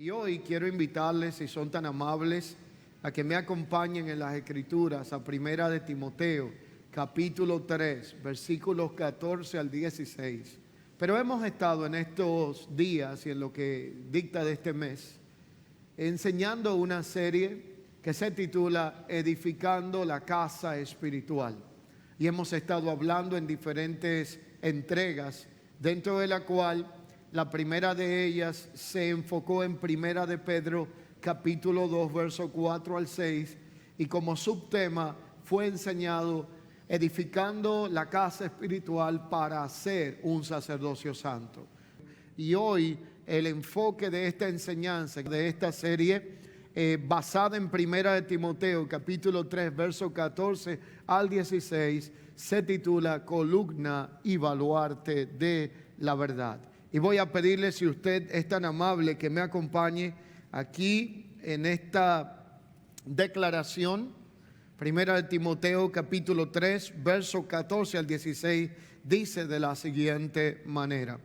Y hoy quiero invitarles, si son tan amables, a que me acompañen en las Escrituras a Primera de Timoteo, capítulo 3, versículos 14 al 16. Pero hemos estado en estos días y en lo que dicta de este mes, enseñando una serie que se titula Edificando la Casa Espiritual. Y hemos estado hablando en diferentes entregas, dentro de la cual la primera de ellas se enfocó en Primera de Pedro, capítulo 2, verso 4 al 6, y como subtema fue enseñado edificando la casa espiritual para hacer un sacerdocio santo. Y hoy el enfoque de esta enseñanza, de esta serie, basada en Primera de Timoteo, capítulo 3, verso 14 al 16, se titula Columna y baluarte de la verdad. Y voy a pedirle, si usted es tan amable, que me acompañe aquí en esta declaración. Primera de Timoteo, capítulo 3, verso 14 al 16, dice de la siguiente manera: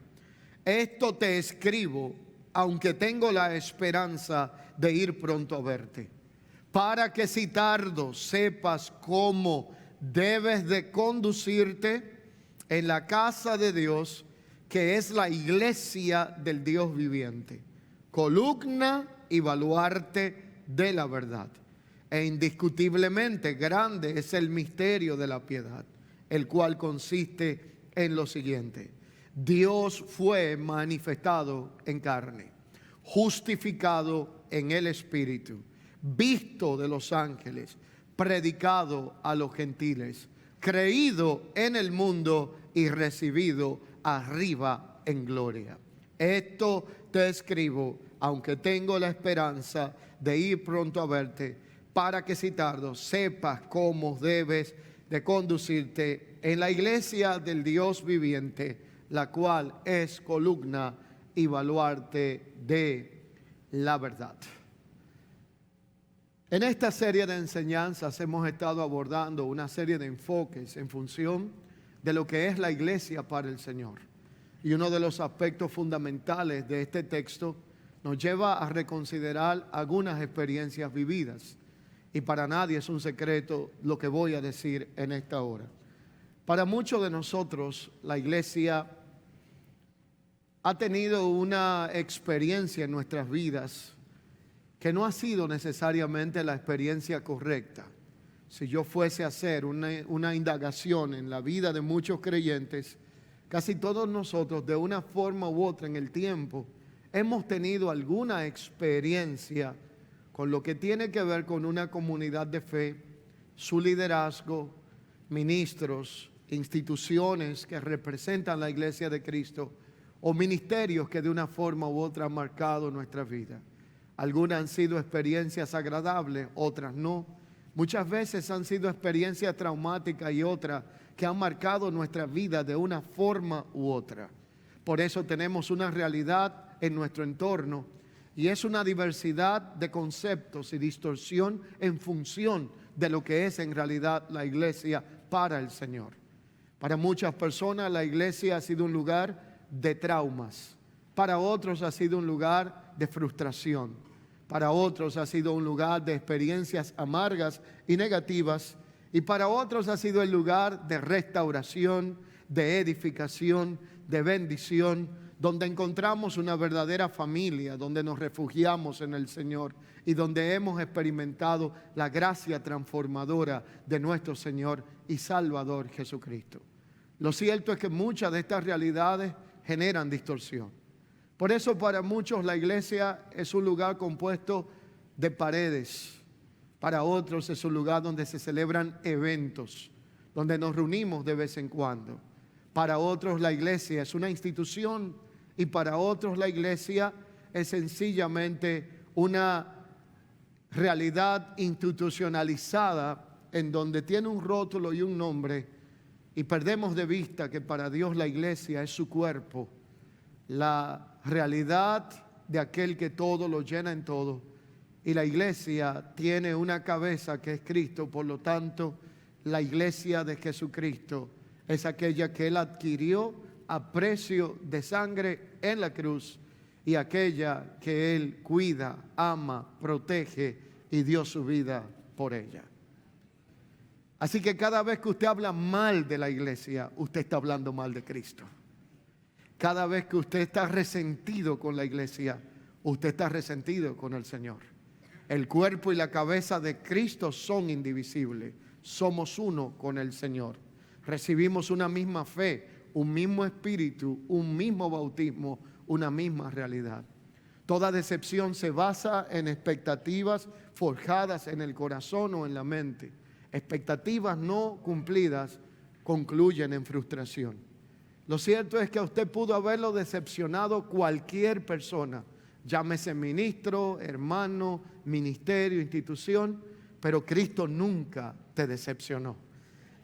esto te escribo, aunque tengo la esperanza de ir pronto a verte, para que si tardo sepas cómo debes de conducirte en la casa de Dios, que es la iglesia del Dios viviente, columna y baluarte de la verdad. E indiscutiblemente grande es el misterio de la piedad, el cual consiste en lo siguiente: Dios fue manifestado en carne, justificado en el Espíritu, visto de los ángeles, predicado a los gentiles, creído en el mundo y recibido arriba en gloria. Esto te escribo, aunque tengo la esperanza de ir pronto a verte, para que si tardo sepas cómo debes de conducirte en la iglesia del Dios viviente, la cual es columna y baluarte de la verdad. En esta serie de enseñanzas hemos estado abordando una serie de enfoques en función de lo que es la iglesia para el Señor. Y uno de los aspectos fundamentales de este texto nos lleva a reconsiderar algunas experiencias vividas. Y para nadie es un secreto lo que voy a decir en esta hora. Para muchos de nosotros, la iglesia ha tenido una experiencia en nuestras vidas que no ha sido necesariamente la experiencia correcta. Si yo fuese a hacer una indagación en la vida de muchos creyentes, casi todos nosotros, de una forma u otra en el tiempo, hemos tenido alguna experiencia con lo que tiene que ver con una comunidad de fe, su liderazgo, ministros, instituciones que representan la iglesia de Cristo, o ministerios que de una forma u otra han marcado nuestra vida. Algunas han sido experiencias agradables, otras no. Muchas veces han sido experiencias traumáticas y otras que han marcado nuestra vida de una forma u otra. Por eso tenemos una realidad en nuestro entorno, y es una diversidad de conceptos y distorsión en función de lo que es en realidad la iglesia para el Señor. Para muchas personas la iglesia ha sido un lugar de traumas. Para otros ha sido un lugar de frustración. Para otros ha sido un lugar de experiencias amargas y negativas. Y para otros ha sido el lugar de restauración, de edificación, de bendición, donde encontramos una verdadera familia, donde nos refugiamos en el Señor y donde hemos experimentado la gracia transformadora de nuestro Señor y Salvador Jesucristo. Lo cierto es que muchas de estas realidades generan distorsión. Por eso para muchos la iglesia es un lugar compuesto de paredes. Para otros es un lugar donde se celebran eventos, donde nos reunimos de vez en cuando. Para otros la iglesia es una institución, y para otros la iglesia es sencillamente una realidad institucionalizada en donde tiene un rótulo y un nombre, y perdemos de vista que para Dios la iglesia es su cuerpo, la realidad de aquel que todo lo llena en todo. Y la iglesia tiene una cabeza que es Cristo. Por lo tanto, la iglesia de Jesucristo es aquella que Él adquirió a precio de sangre en la cruz y aquella que Él cuida, ama, protege y dio su vida por ella. Así que cada vez que usted habla mal de la iglesia, usted está hablando mal de Cristo. Cada vez que usted está resentido con la iglesia, usted está resentido con el Señor. El cuerpo y la cabeza de Cristo son indivisibles. Somos uno con el Señor. Recibimos una misma fe, un mismo espíritu, un mismo bautismo, una misma realidad. Toda decepción se basa en expectativas forjadas en el corazón o en la mente. Expectativas no cumplidas concluyen en frustración. Lo cierto es que a usted pudo haberlo decepcionado cualquier persona, llámese ministro, hermano, ministerio, institución, pero Cristo nunca te decepcionó.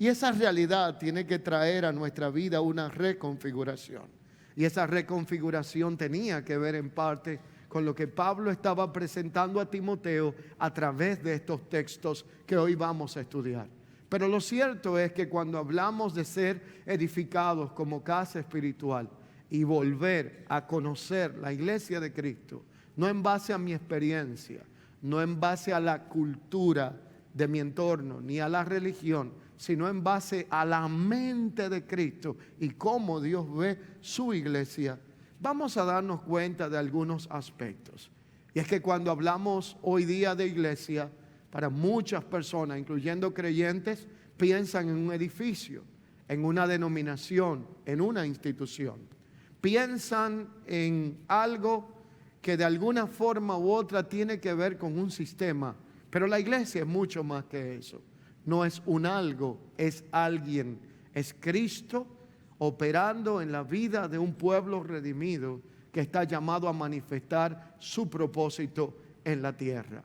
Y esa realidad tiene que traer a nuestra vida una reconfiguración. Y esa reconfiguración tenía que ver en parte con lo que Pablo estaba presentando a Timoteo a través de estos textos que hoy vamos a estudiar. Pero lo cierto es que cuando hablamos de ser edificados como casa espiritual y volver a conocer la iglesia de Cristo, no en base a mi experiencia, no en base a la cultura de mi entorno, ni a la religión, sino en base a la mente de Cristo y cómo Dios ve su iglesia, vamos a darnos cuenta de algunos aspectos. Y es que cuando hablamos hoy día de iglesia, para muchas personas, incluyendo creyentes, piensan en un edificio, en una denominación, en una institución. Piensan en algo que de alguna forma u otra tiene que ver con un sistema. Pero la iglesia es mucho más que eso. No es un algo, es alguien. Es Cristo operando en la vida de un pueblo redimido que está llamado a manifestar su propósito en la tierra.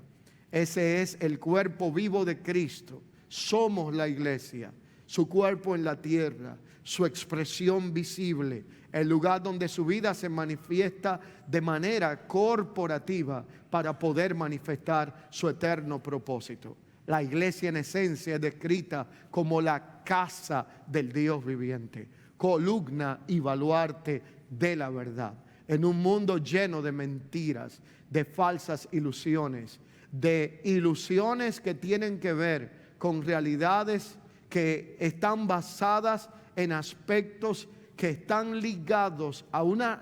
Ese es el cuerpo vivo de Cristo. Somos la iglesia, su cuerpo en la tierra, su expresión visible, el lugar donde su vida se manifiesta de manera corporativa para poder manifestar su eterno propósito. La iglesia en esencia es descrita como la casa del Dios viviente, columna y baluarte de la verdad. En un mundo lleno de mentiras, de falsas ilusiones, de ilusiones que tienen que ver con realidades que están basadas en aspectos que están ligados a una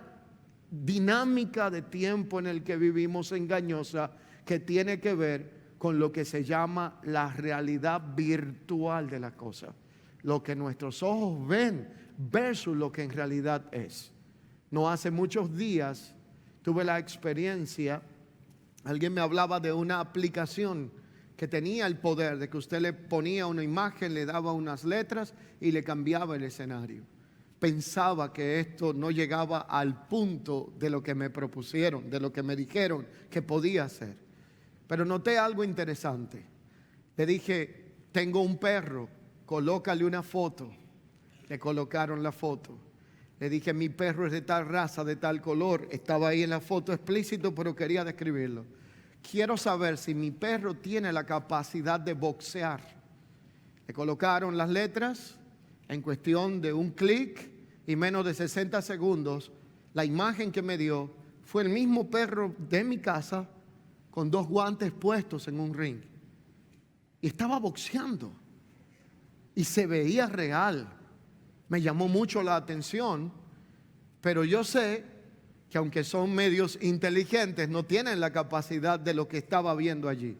dinámica de tiempo en el que vivimos engañosa, que tiene que ver con lo que se llama la realidad virtual de las cosas, lo que nuestros ojos ven versus lo que en realidad es. No hace muchos días tuve la experiencia, alguien me hablaba de una aplicación que tenía el poder de que usted le ponía una imagen, le daba unas letras y le cambiaba el escenario. Pensaba que esto no llegaba al punto de lo que me propusieron, de lo que me dijeron que podía hacer. Pero noté algo interesante. Le dije, tengo un perro, colócale una foto. Le colocaron la foto. Le dije, mi perro es de tal raza, de tal color. Estaba ahí en la foto explícito, pero quería describirlo. Quiero saber si mi perro tiene la capacidad de boxear. Le colocaron las letras. En cuestión de un clic y menos de 60 segundos, la imagen que me dio fue el mismo perro de mi casa con 2 guantes puestos en un ring. Y estaba boxeando. Y se veía real. Me llamó mucho la atención, pero yo sé que aunque son medios inteligentes, no tienen la capacidad de lo que estaba viendo allí.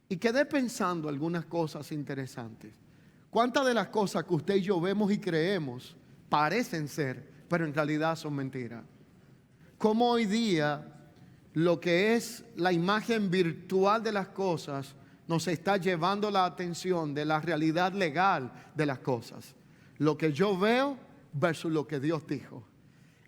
Y quedé pensando algunas cosas interesantes. ¿Cuántas de las cosas que usted y yo vemos y creemos parecen ser, pero en realidad son mentiras? Cómo hoy día lo que es la imagen virtual de las cosas nos está llevando la atención de la realidad legal de las cosas. Lo que yo veo versus lo que Dios dijo.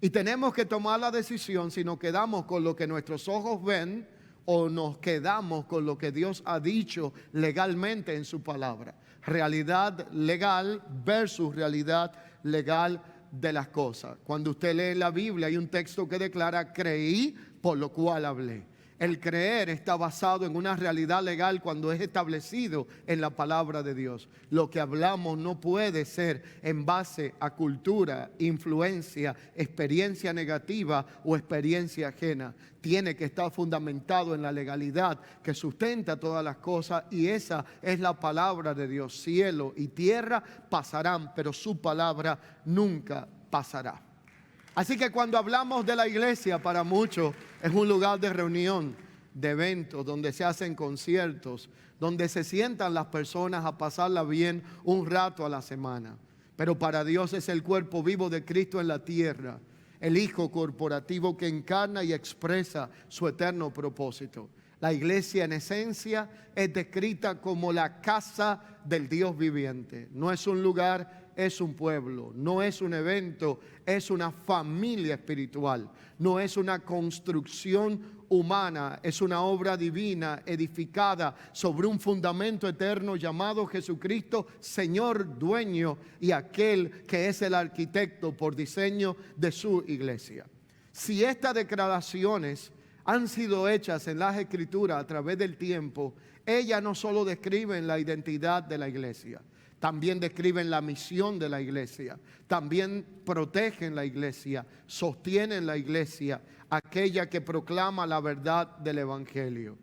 Y tenemos que tomar la decisión si nos quedamos con lo que nuestros ojos ven o nos quedamos con lo que Dios ha dicho legalmente en su palabra. Realidad legal versus realidad legal de las cosas. Cuando usted lee la Biblia hay un texto que declara, creí por lo cual hablé. El creer está basado en una realidad legal cuando es establecido en la palabra de Dios. Lo que hablamos no puede ser en base a cultura, influencia, experiencia negativa o experiencia ajena. Tiene que estar fundamentado en la legalidad que sustenta todas las cosas, y esa es la palabra de Dios. Cielo y tierra pasarán, pero su palabra nunca pasará. Así que cuando hablamos de la iglesia, para muchos es un lugar de reunión, de eventos, donde se hacen conciertos, donde se sientan las personas a pasarla bien un rato a la semana. Pero para Dios es el cuerpo vivo de Cristo en la tierra, el Hijo corporativo que encarna y expresa su eterno propósito. La iglesia en esencia es descrita como la casa del Dios viviente. No es un lugar, es un pueblo. No es un evento, es una familia espiritual. No es una construcción humana, es una obra divina edificada sobre un fundamento eterno llamado Jesucristo, Señor, dueño y aquel que es el arquitecto por diseño de su iglesia. Si estas declaraciones han sido hechas en las Escrituras a través del tiempo, ellas no solo describen la identidad de la iglesia, también describen la misión de la iglesia, también protegen la iglesia, sostienen la iglesia, aquella que proclama la verdad del Evangelio.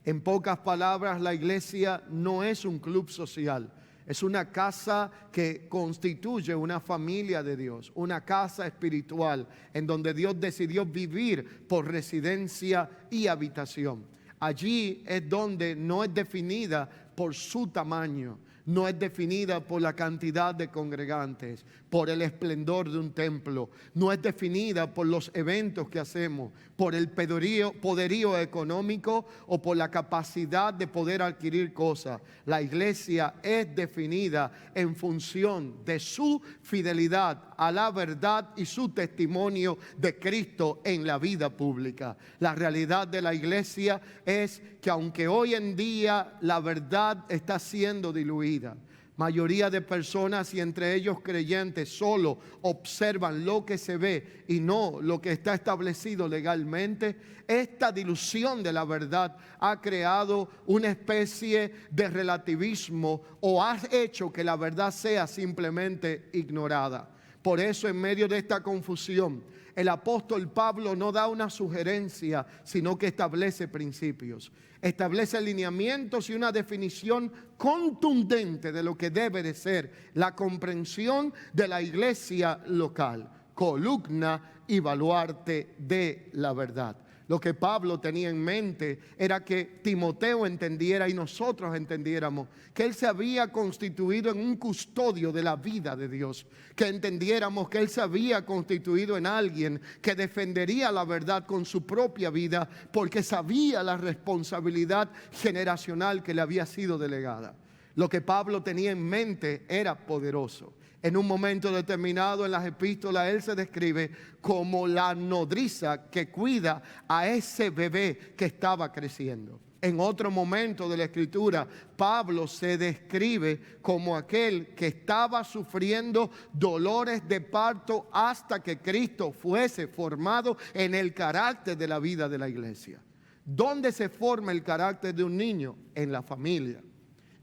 En pocas palabras, la iglesia no es un club social, es una casa que constituye una familia de Dios, una casa espiritual en donde Dios decidió vivir por residencia y habitación. Allí es donde no es definida por su tamaño, no es definida por la cantidad de congregantes, por el esplendor de un templo, no es definida por los eventos que hacemos, por el poderío económico o por la capacidad de poder adquirir cosas. La iglesia es definida en función de su fidelidad a la verdad y su testimonio de Cristo en la vida pública. La realidad de la iglesia es que aunque hoy en día la verdad está siendo diluida, mayoría de personas y entre ellos creyentes solo observan lo que se ve y no lo que está establecido legalmente. Esta dilución de la verdad ha creado una especie de relativismo o ha hecho que la verdad sea simplemente ignorada. Por eso, en medio de esta confusión, el apóstol Pablo no da una sugerencia, sino que establece principios. Establece lineamientos y una definición contundente de lo que debe de ser la comprensión de la iglesia local, columna y baluarte de la verdad. Lo que Pablo tenía en mente era que Timoteo entendiera y nosotros entendiéramos que él se había constituido en un custodio de la vida de Dios, que entendiéramos que él se había constituido en alguien que defendería la verdad con su propia vida porque sabía la responsabilidad generacional que le había sido delegada. Lo que Pablo tenía en mente era poderoso. En un momento determinado en las epístolas él se describe como la nodriza que cuida a ese bebé que estaba creciendo. En otro momento de la escritura, Pablo se describe como aquel que estaba sufriendo dolores de parto hasta que Cristo fuese formado en el carácter de la vida de la iglesia. ¿Dónde se forma el carácter de un niño? En la familia.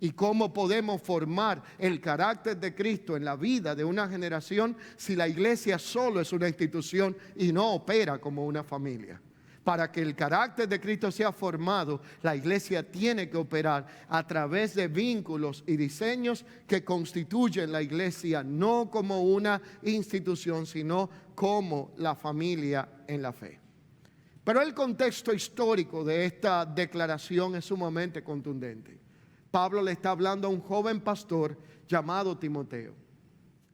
¿Y cómo podemos formar el carácter de Cristo en la vida de una generación si la iglesia solo es una institución y no opera como una familia? Para que el carácter de Cristo sea formado, la iglesia tiene que operar a través de vínculos y diseños que constituyen la iglesia no como una institución, sino como la familia en la fe. Pero el contexto histórico de esta declaración es sumamente contundente. Pablo le está hablando a un joven pastor llamado Timoteo.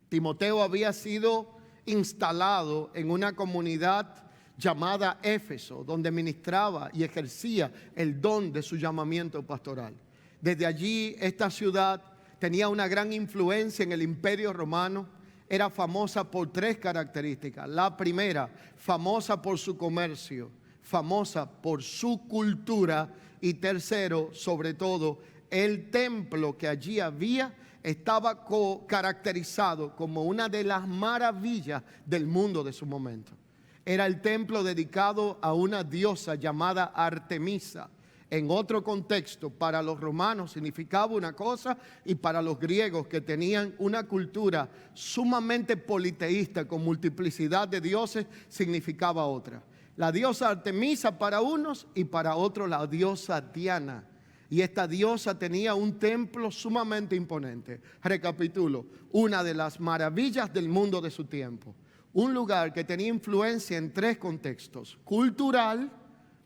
Timoteo había sido instalado en una comunidad llamada Éfeso, donde ministraba y ejercía el don de su llamamiento pastoral. Desde allí, esta ciudad tenía una gran influencia en el Imperio Romano. Era famosa por tres características. La primera, famosa por su comercio, famosa por su cultura, y tercero, sobre todo, el templo que allí había estaba caracterizado como una de las maravillas del mundo de su momento. era el templo dedicado a una diosa llamada Artemisa. En otro contexto, para los romanos significaba una cosa y para los griegos, que tenían una cultura sumamente politeísta con multiplicidad de dioses, significaba otra. La diosa Artemisa para unos y para otros la diosa Diana. Y esta diosa tenía un templo sumamente imponente. Recapitulo, una de las maravillas del mundo de su tiempo. Un lugar que tenía influencia en tres contextos: cultural,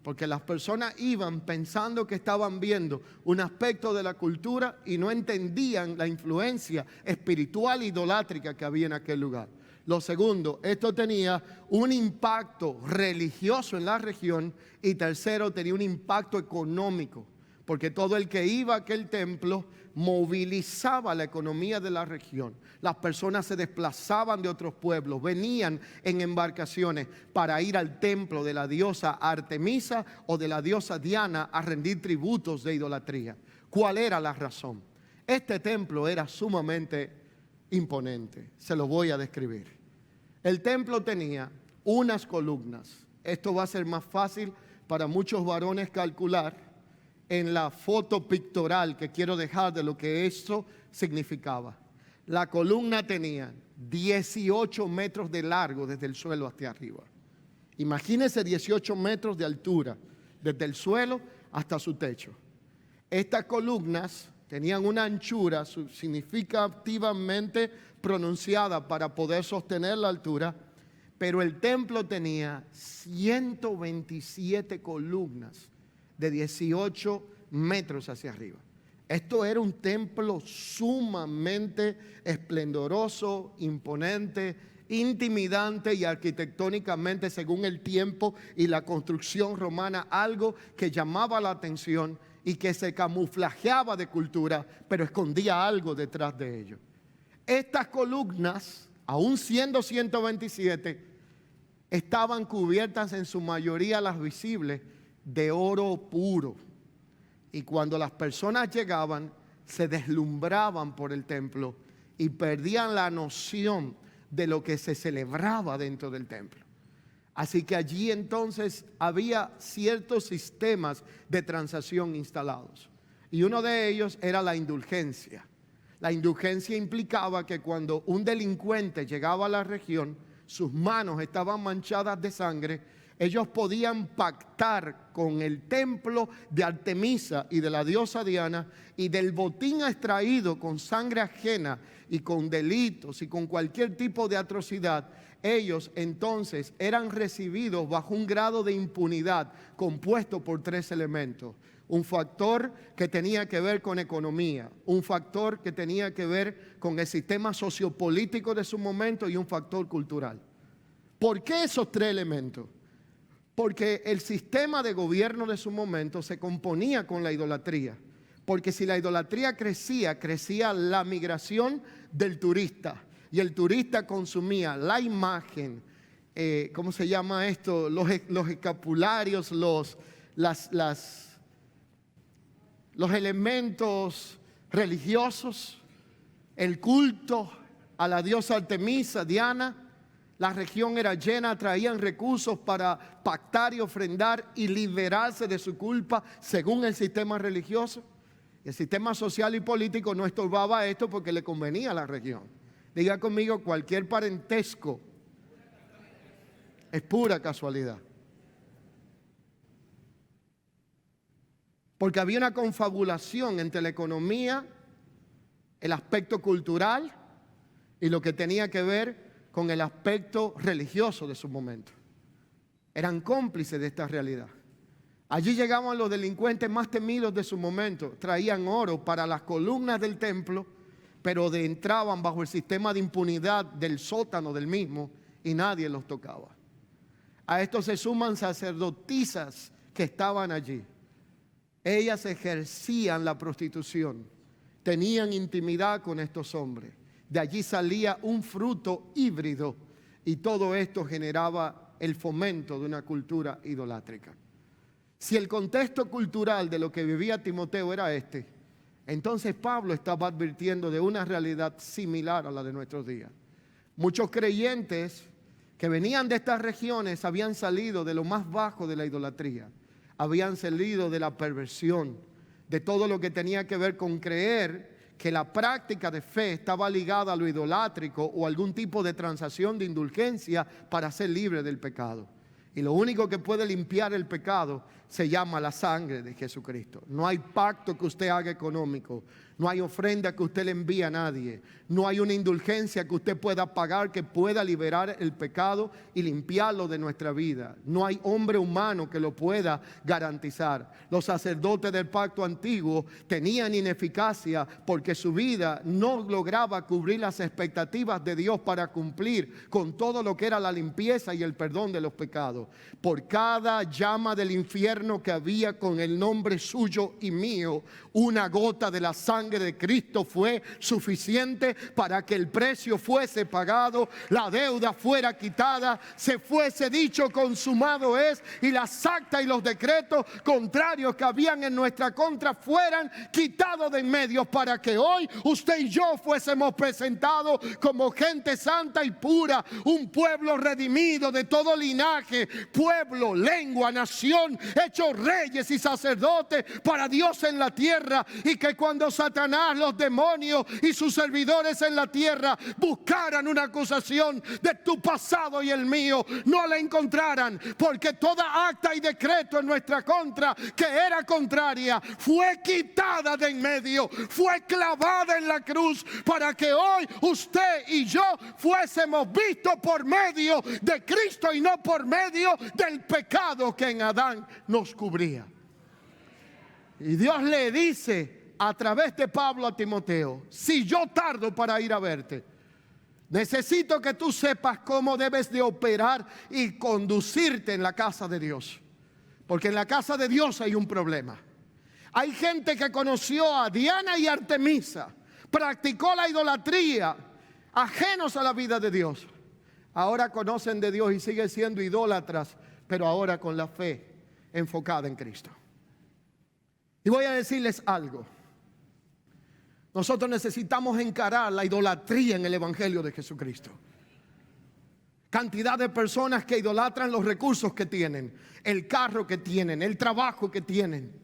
porque las personas iban pensando que estaban viendo un aspecto de la cultura y no entendían la influencia espiritual e idolátrica que había en aquel lugar. Lo segundo, esto tenía un impacto religioso en la región. Y tercero, tenía un impacto económico, porque todo el que iba a aquel templo movilizaba la economía de la región. Las personas se desplazaban de otros pueblos, venían en embarcaciones para ir al templo de la diosa Artemisa o de la diosa Diana a rendir tributos de idolatría. ¿Cuál era la razón? Este templo era sumamente imponente. Se lo voy a describir. El templo tenía unas columnas. Esto va a ser más fácil para muchos varones calcular en la foto pictoral que quiero dejar de lo que esto significaba. La columna tenía 18 metros de largo desde el suelo hasta arriba. Imagínense 18 metros de altura desde el suelo hasta su techo. Estas columnas tenían una anchura significativamente pronunciada para poder sostener la altura, pero el templo tenía 127 columnas de 18 metros hacia arriba. Esto era un templo sumamente esplendoroso, imponente, intimidante y arquitectónicamente, según el tiempo y la construcción romana, algo que llamaba la atención y que se camuflajeaba de cultura, pero escondía algo detrás de ello. Estas columnas, aún siendo 127, estaban cubiertas en su mayoría, las visibles, de oro puro. Y cuando las personas llegaban, se deslumbraban por el templo y perdían la noción de lo que se celebraba dentro del templo. Así que allí entonces había ciertos sistemas de transacción instalados. Y uno de ellos era la indulgencia. La indulgencia implicaba que cuando un delincuente llegaba a la región, sus manos estaban manchadas de sangre, ellos podían pactar con el templo de Artemisa y de la diosa Diana, y del botín extraído con sangre ajena y con delitos y con cualquier tipo de atrocidad, ellos entonces eran recibidos bajo un grado de impunidad compuesto por tres elementos. Un factor que tenía que ver con economía, un factor que tenía que ver con el sistema sociopolítico de su momento y un factor cultural. ¿Por qué esos tres elementos? Porque el sistema de gobierno de su momento se componía con la idolatría. Porque si la idolatría crecía, crecía la migración del turista. Y el turista consumía la imagen, ¿cómo se llama esto? Los escapularios, los elementos religiosos, el culto a la diosa Artemisa, Diana. La región era llena, traían recursos para pactar y ofrendar y liberarse de su culpa según el sistema religioso. El sistema social y político no estorbaba esto porque le convenía a la región. Diga conmigo, cualquier parentesco es pura casualidad. Porque había una confabulación entre la economía, el aspecto cultural y lo que tenía que ver con el aspecto religioso de su momento. Eran cómplices de esta realidad. Allí llegaban los delincuentes más temidos de su momento. Traían oro para las columnas del templo, pero entraban bajo el sistema de impunidad del sótano del mismo y nadie los tocaba. A esto se suman sacerdotisas que estaban allí. Ellas ejercían la prostitución, tenían intimidad con estos hombres. De allí salía un fruto híbrido y todo esto generaba el fomento de una cultura idolátrica. Si el contexto cultural de lo que vivía Timoteo era este, entonces Pablo estaba advirtiendo de una realidad similar a la de nuestros días. Muchos creyentes que venían de estas regiones habían salido de lo más bajo de la idolatría, habían salido de la perversión, de todo lo que tenía que ver con creer que la práctica de fe estaba ligada a lo idolátrico o algún tipo de transacción de indulgencia para ser libre del pecado. Y lo único que puede limpiar el pecado se llama la sangre de Jesucristo. No hay pacto que usted haga económico, no hay ofrenda que usted le envíe a nadie, no hay una indulgencia que usted pueda pagar que pueda liberar el pecado y limpiarlo de nuestra vida. No hay hombre humano que lo pueda garantizar. Los sacerdotes del pacto antiguo tenían ineficacia porque su vida no lograba cubrir las expectativas de Dios para cumplir con todo lo que era la limpieza y el perdón de los pecados. Por cada llama del infierno que había con el nombre suyo y mío, una gota de la sangre de Cristo fue suficiente para que el precio fuese pagado, la deuda fuera quitada, se fuese dicho consumado es, y las actas y los decretos contrarios que habían en nuestra contra fueran quitados de en medio, para que hoy usted y yo fuésemos presentados como gente santa y pura, un pueblo redimido de todo linaje, pueblo, lengua, nación, hechos reyes y sacerdotes para Dios en la tierra, y que cuando Satanás, los demonios y sus servidores en la tierra buscaran una acusación de tu pasado y el mío, no la encontraran, porque toda acta y decreto en nuestra contra que era contraria fue quitada de en medio, fue clavada en la cruz, para que hoy usted y yo fuésemos vistos por medio de Cristo y no por medio del pecado que en Adán nos cubría. Y Dios le dice a través de Pablo a Timoteo: si yo tardo para ir a verte, necesito que tú sepas cómo debes de operar y conducirte en la casa de Dios. Porque en la casa de Dios hay un problema. Hay gente que conoció a Diana y Artemisa, practicó la idolatría, ajenos a la vida de Dios. Ahora conocen de Dios y siguen siendo idólatras, pero ahora con la fe enfocada en Cristo. Y voy a decirles algo. Nosotros necesitamos encarar la idolatría en el Evangelio de Jesucristo. Cantidad de personas que idolatran los recursos que tienen, el carro que tienen, el trabajo que tienen,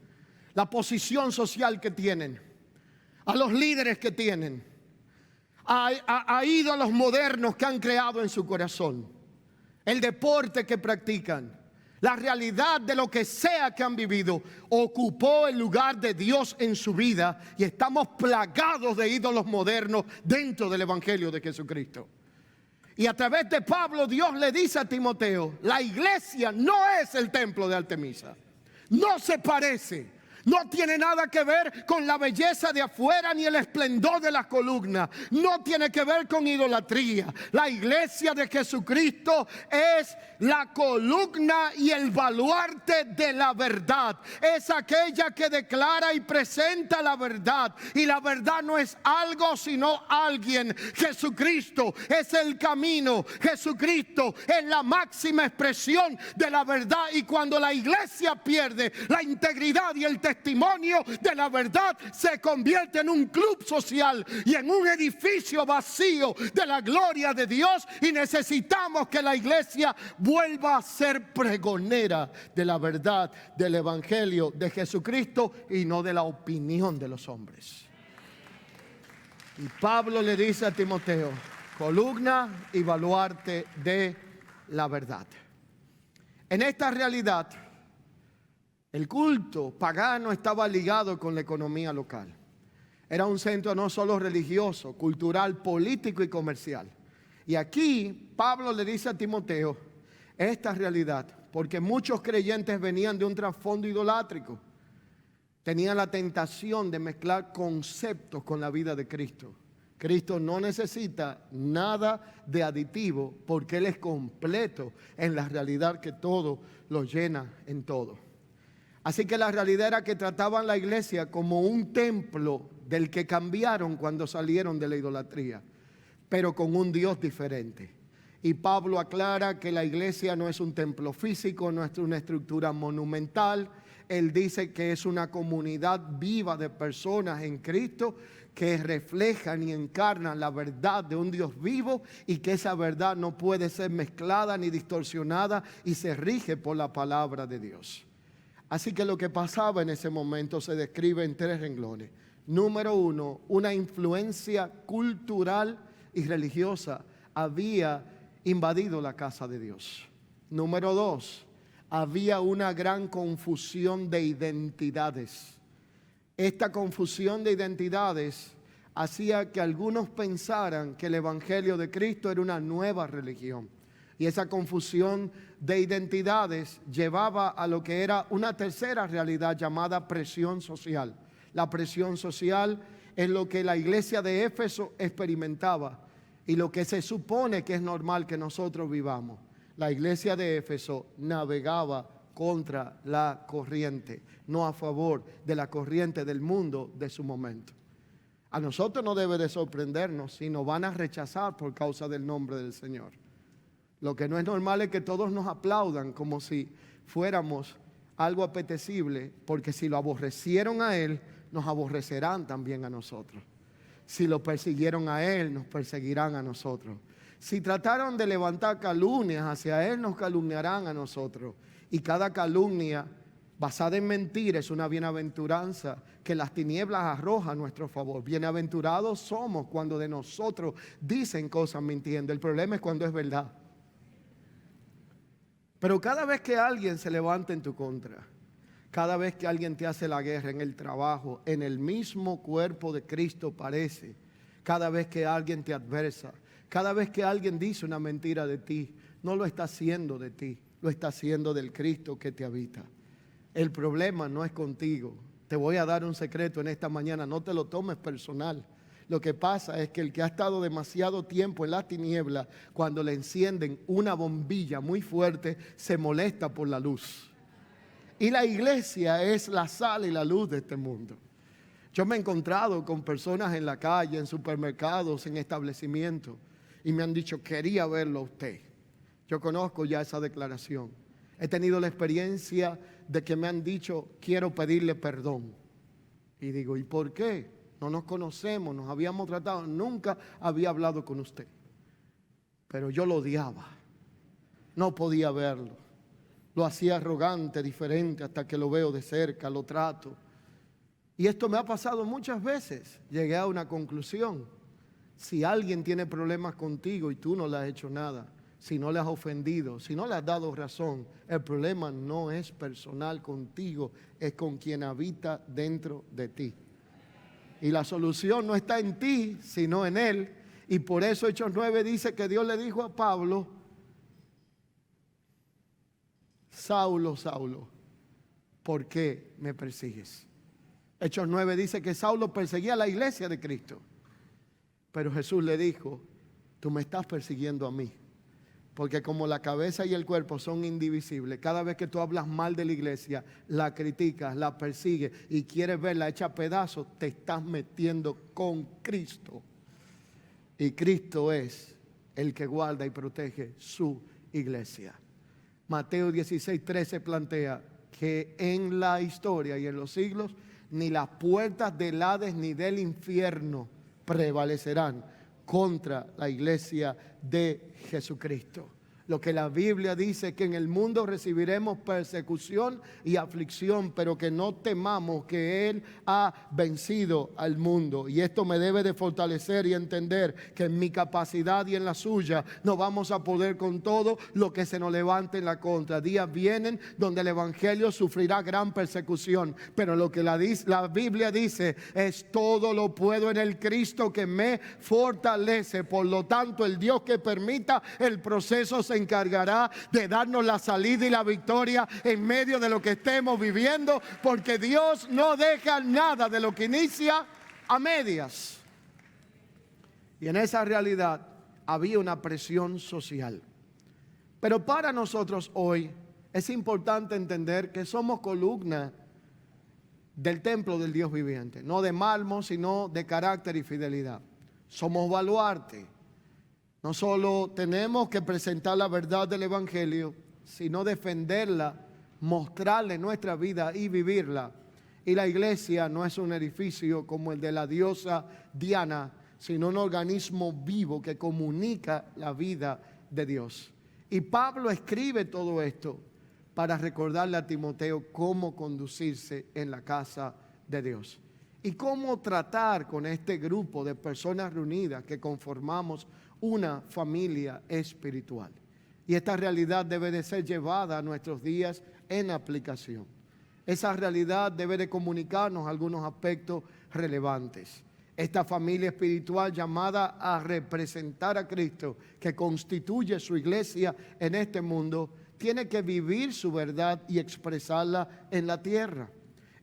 la posición social que tienen, a los líderes que tienen, a ídolos modernos que han creado en su corazón, el deporte que practican. La realidad de lo que sea que han vivido ocupó el lugar de Dios en su vida, y estamos plagados de ídolos modernos dentro del Evangelio de Jesucristo. Y a través de Pablo, Dios le dice a Timoteo: la iglesia no es el templo de Artemisa, no se parece. No tiene nada que ver con la belleza de afuera ni el esplendor de las columnas. No tiene que ver con idolatría. La iglesia de Jesucristo es la columna y el baluarte de la verdad. Es aquella que declara y presenta la verdad. Y la verdad no es algo, sino alguien. Jesucristo es el camino. Jesucristo es la máxima expresión de la verdad. Y cuando la iglesia pierde la integridad y el testimonio de la verdad, se convierte en un club social y en un edificio vacío de la gloria de Dios. Y necesitamos que la iglesia vuelva a ser pregonera de la verdad del Evangelio de Jesucristo y no de la opinión de los hombres. Y Pablo le dice a Timoteo: columna y baluarte de la verdad. En esta realidad, el culto pagano estaba ligado con la economía local. Era un centro no solo religioso, cultural, político y comercial. Y aquí Pablo le dice a Timoteo esta realidad, porque muchos creyentes venían de un trasfondo idolátrico. Tenían la tentación de mezclar conceptos con la vida de Cristo. Cristo no necesita nada de aditivo, porque Él es completo en la realidad que todo lo llena en todo. Así que la realidad era que trataban la iglesia como un templo del que cambiaron cuando salieron de la idolatría, pero con un Dios diferente. Y Pablo aclara que la iglesia no es un templo físico, no es una estructura monumental, Él dice que es una comunidad viva de personas en Cristo que reflejan y encarnan la verdad de un Dios vivo, y que esa verdad no puede ser mezclada ni distorsionada y se rige por la palabra de Dios. Así que lo que pasaba en ese momento se describe en 3 renglones. Número 1, una influencia cultural y religiosa había invadido la casa de Dios. Número 2, había una gran confusión de identidades. Esta confusión de identidades hacía que algunos pensaran que el Evangelio de Cristo era una nueva religión. Y esa confusión de identidades llevaba a lo que era una tercera realidad llamada presión social. La presión social es lo que la iglesia de Éfeso experimentaba y lo que se supone que es normal que nosotros vivamos. La iglesia de Éfeso navegaba contra la corriente, no a favor de la corriente del mundo de su momento. A nosotros no debe de sorprendernos si nos van a rechazar por causa del nombre del Señor. Lo que no es normal es que todos nos aplaudan como si fuéramos algo apetecible, porque si lo aborrecieron a Él, nos aborrecerán también a nosotros. Si lo persiguieron a Él, nos perseguirán a nosotros. Si trataron de levantar calumnias hacia Él, nos calumniarán a nosotros. Y cada calumnia basada en mentira es una bienaventuranza que las tinieblas arrojan a nuestro favor. Bienaventurados somos cuando de nosotros dicen cosas mintiendo. El problema es cuando es verdad. Pero cada vez que alguien se levanta en tu contra, cada vez que alguien te hace la guerra en el trabajo, en el mismo cuerpo de Cristo parece, cada vez que alguien te adversa, cada vez que alguien dice una mentira de ti, no lo está haciendo de ti, lo está haciendo del Cristo que te habita. El problema no es contigo. Te voy a dar un secreto en esta mañana, no te lo tomes personal. Lo que pasa es que el que ha estado demasiado tiempo en la tiniebla, cuando le encienden una bombilla muy fuerte, se molesta por la luz. Y la iglesia es la sal y la luz de este mundo. Yo me he encontrado con personas en la calle, en supermercados, en establecimientos, y me han dicho, quería verlo a usted. Yo conozco ya esa declaración. He tenido la experiencia de que me han dicho, quiero pedirle perdón. Y digo, ¿y por qué? No nos conocemos, nos habíamos tratado, nunca había hablado con usted. Pero yo lo odiaba, no podía verlo. Lo hacía arrogante, diferente, hasta que lo veo de cerca, lo trato. Y esto me ha pasado muchas veces. Llegué a una conclusión. Si alguien tiene problemas contigo y tú no le has hecho nada, si no le has ofendido, si no le has dado razón, el problema no es personal contigo, es con quien habita dentro de ti. Y la solución no está en ti, sino en Él. Y por eso Hechos 9 dice que Dios le dijo a Pablo, Saulo, Saulo, ¿por qué me persigues? Hechos 9 dice que Saulo perseguía a la iglesia de Cristo. Pero Jesús le dijo, tú me estás persiguiendo a mí. Porque como la cabeza y el cuerpo son indivisibles, cada vez que tú hablas mal de la iglesia, la criticas, la persigues y quieres verla hecha a pedazos, te estás metiendo con Cristo. Y Cristo es el que guarda y protege su iglesia. Mateo 16:13 plantea que en la historia y en los siglos ni las puertas del Hades ni del infierno prevalecerán contra la iglesia de Jesucristo. Lo que la Biblia dice, que en el mundo recibiremos persecución y aflicción, pero que no temamos, que Él ha vencido al mundo. Y esto me debe de fortalecer y entender que en mi capacidad y en la suya no vamos a poder con todo lo que se nos levante en la contra. Días vienen donde el Evangelio sufrirá gran persecución, pero lo que la Biblia dice es todo lo puedo en el Cristo que me fortalece. Por lo tanto, el Dios que permita el proceso se encargará de darnos la salida y la victoria en medio de lo que estemos viviendo, porque Dios no deja nada de lo que inicia a medias. Y en esa realidad había una presión social. Pero para nosotros hoy es importante entender que somos columna del templo del Dios viviente, no de mármol, sino de carácter y fidelidad. Somos baluarte. No solo tenemos que presentar la verdad del Evangelio, sino defenderla mostrarle nuestra vida y vivirla. Y la iglesia no es un edificio como el de la diosa Diana, sino un organismo vivo que comunica la vida de Dios. Y Pablo escribe todo esto para recordarle a Timoteo cómo conducirse en la casa de Dios y cómo tratar con este grupo de personas reunidas que conformamos una familia espiritual. Y esta realidad debe de ser llevada a nuestros días en aplicación. Esa realidad debe de comunicarnos algunos aspectos relevantes. Esta familia espiritual llamada a representar a Cristo, que constituye su iglesia en este mundo, tiene que vivir su verdad y expresarla en la tierra.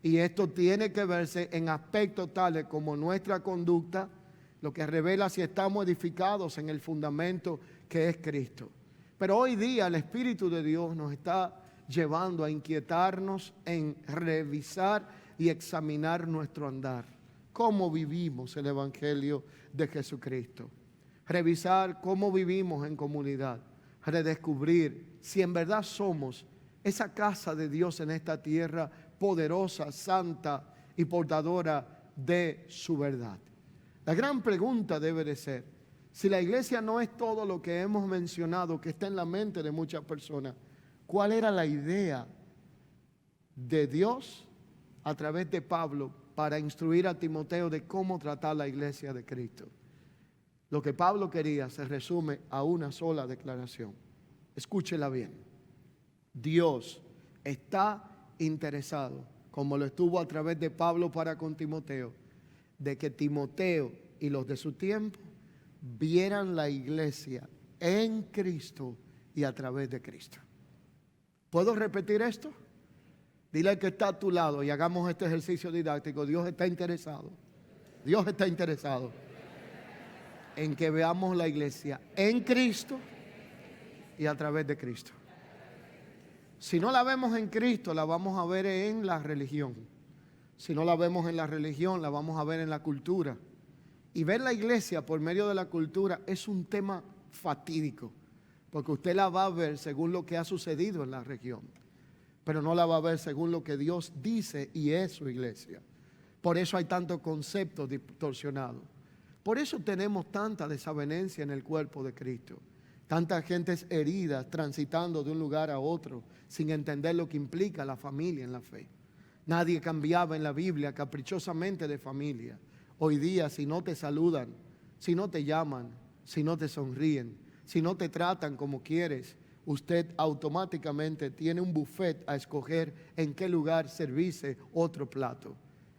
Y esto tiene que verse en aspectos tales como nuestra conducta, lo que revela si estamos edificados en el fundamento que es Cristo. Pero hoy día el Espíritu de Dios nos está llevando a inquietarnos en revisar y examinar nuestro andar. ¿Cómo vivimos el Evangelio de Jesucristo? Revisar cómo vivimos en comunidad. Redescubrir si en verdad somos esa casa de Dios en esta tierra, poderosa, santa y portadora de su verdad. La gran pregunta debe de ser, si la iglesia no es todo lo que hemos mencionado, que está en la mente de muchas personas, ¿cuál era la idea de Dios a través de Pablo para instruir a Timoteo de cómo tratar la iglesia de Cristo? Lo que Pablo quería se resume a una sola declaración. Escúchela bien. Dios está interesado, como lo estuvo a través de Pablo para con Timoteo, de que Timoteo y los de su tiempo vieran la iglesia en Cristo y a través de Cristo. ¿Puedo repetir esto? Dile al que está a tu lado y hagamos este ejercicio didáctico. Dios está interesado. Dios está interesado en que veamos la iglesia en Cristo y a través de Cristo. Si no la vemos en Cristo, la vamos a ver en la religión. Si no la vemos en la religión, la vamos a ver en la cultura. Y ver la iglesia por medio de la cultura es un tema fatídico, porque usted la va a ver según lo que ha sucedido en la región, pero no la va a ver según lo que Dios dice y es su iglesia. Por eso hay tantos conceptos distorsionados. Por eso tenemos tanta desavenencia en el cuerpo de Cristo. Tantas gentes heridas transitando de un lugar a otro sin entender lo que implica la familia en la fe. Nadie cambiaba en la Biblia caprichosamente de familia. Hoy día, si no te saludan, si no te llaman, si no te sonríen, si no te tratan como quieres, usted automáticamente tiene un buffet a escoger en qué lugar servirse otro plato.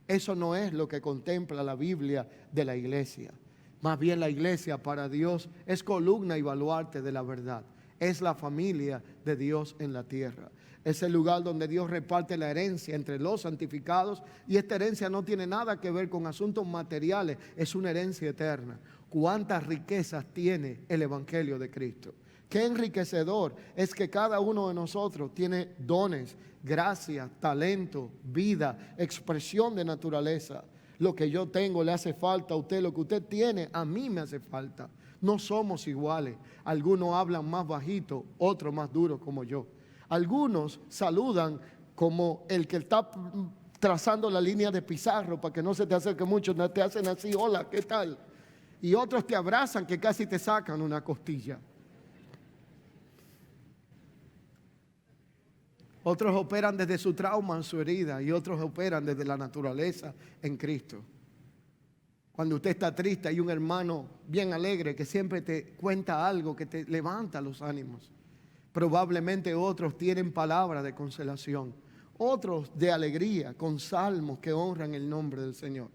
Eso no es lo que contempla la Biblia de la iglesia. Más bien la iglesia para Dios es columna y baluarte de la verdad. Es la familia de Dios en la tierra. Es el lugar donde Dios reparte la herencia entre los santificados, y esta herencia no tiene nada que ver con asuntos materiales, es una herencia eterna. ¿Cuántas riquezas tiene el Evangelio de Cristo? Qué enriquecedor es que cada uno de nosotros tiene dones, gracia, talento, vida, expresión de naturaleza. Lo que yo tengo le hace falta a usted, lo que usted tiene a mí me hace falta. No somos iguales. Algunos hablan más bajito, otros más duros como yo. Algunos saludan como el que está trazando la línea de pizarro para que no se te acerque mucho, te hacen así, hola, ¿qué tal? Y otros te abrazan que casi te sacan una costilla. Otros operan desde su trauma en su herida y otros operan desde la naturaleza en Cristo. Cuando usted está triste, hay un hermano bien alegre que siempre te cuenta algo que te levanta los ánimos. Probablemente otros tienen palabras de consolación, otros de alegría, con salmos que honran el nombre del Señor.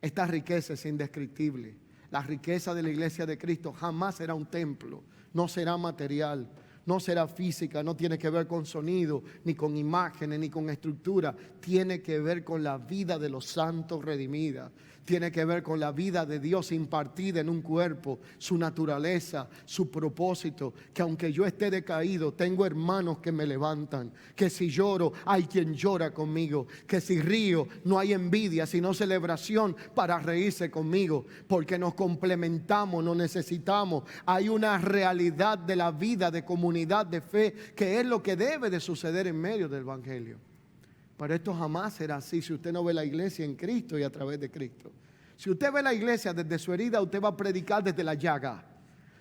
Esta riqueza es indescriptible. La riqueza de la iglesia de Cristo jamás será un templo, no será material, no será física, no tiene que ver con sonido, ni con imágenes, ni con estructura. Tiene que ver con la vida de los santos redimida. tiene que ver con la vida de Dios impartida en un cuerpo, su naturaleza, su propósito, que aunque yo esté decaído, tengo hermanos que me levantan, que si lloro, hay quien llora conmigo, que si río, no hay envidia, sino celebración para reírse conmigo, porque nos complementamos, nos necesitamos. Hay una realidad de la vida de comunidad de fe que es lo que debe de suceder en medio del Evangelio. Pero esto jamás será así si usted no ve la iglesia en Cristo y a través de Cristo. Si usted ve la iglesia desde su herida, usted va a predicar desde la llaga.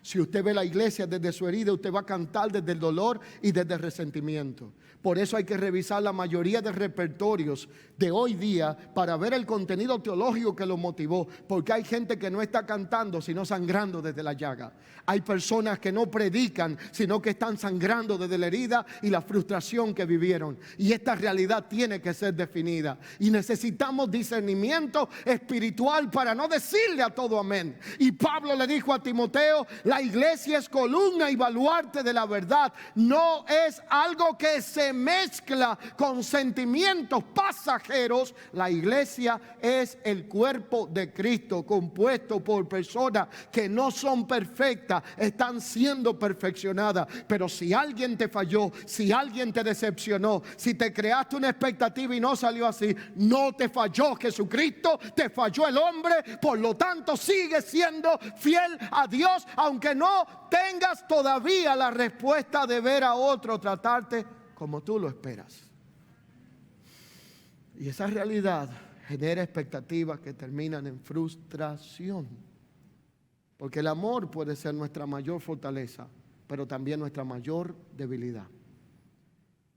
Si usted ve la iglesia desde su herida, usted va a cantar desde el dolor y desde el resentimiento. Por eso hay que revisar la mayoría de repertorios de hoy día para ver el contenido teológico que lo motivó. Porque hay gente que no está cantando, sino sangrando desde la llaga. Hay personas que no predican, sino que están sangrando desde la herida y la frustración que vivieron. Y esta realidad tiene que ser definida. Y necesitamos discernimiento espiritual para no decirle a todo amén. Y Pablo le dijo a Timoteo: la iglesia es columna y baluarte de la verdad. No es algo que se mezcla con sentimientos pasajeros. La iglesia es el cuerpo de Cristo, compuesto por personas que no son perfectas, están siendo perfeccionadas. Pero si alguien te falló, si alguien te decepcionó, si te creaste una expectativa y no salió así, no te falló Jesucristo, te falló el hombre. Por lo tanto, sigue siendo fiel a Dios, aunque no tengas todavía la respuesta de ver a otro tratarte como tú lo esperas. Y esa realidad genera expectativas que terminan en frustración. Porque el amor puede ser nuestra mayor fortaleza, pero también nuestra mayor debilidad.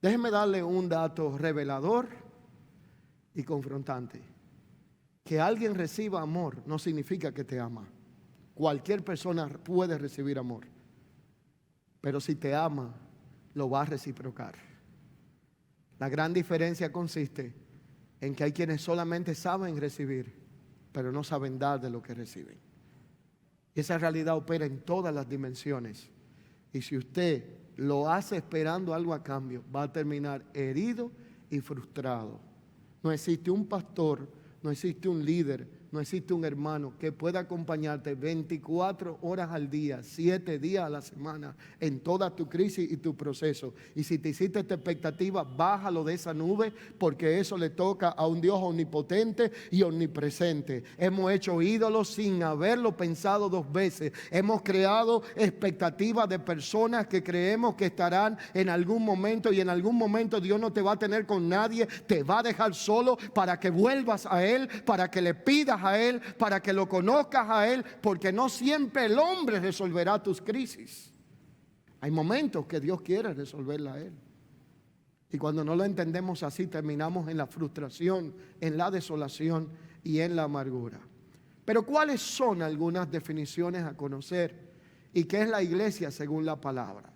Déjenme darle un dato revelador y confrontante. Que alguien reciba amor no significa que te ama. Cualquier persona puede recibir amor, pero si te ama, lo va a reciprocar. La gran diferencia consiste en que hay quienes solamente saben recibir, pero no saben dar de lo que reciben. Y esa realidad opera en todas las dimensiones. Y si usted lo hace esperando algo a cambio, va a terminar herido y frustrado. No existe un pastor, no existe un líder, no existe un hermano que pueda acompañarte 24 horas al día, 7 días a la semana, en toda tu crisis y tu proceso. Y si te hiciste esta expectativa, bájalo de esa nube, porque eso le toca a un Dios omnipotente y omnipresente. Hemos hecho ídolos sin haberlo pensado 2 veces. Hemos creado expectativas de personas que creemos que estarán en algún momento, y en algún momento Dios no te va a tener con nadie, te va a dejar solo para que vuelvas a Él, para que le pidas a Él, para que lo conozcas a Él, porque no siempre el hombre resolverá tus crisis. Hay momentos que Dios quiere resolverla a Él. Y cuando no lo entendemos así, terminamos en la frustración, en la desolación y en la amargura. Pero ¿cuáles son algunas definiciones a conocer? ¿Y qué es la iglesia según la palabra?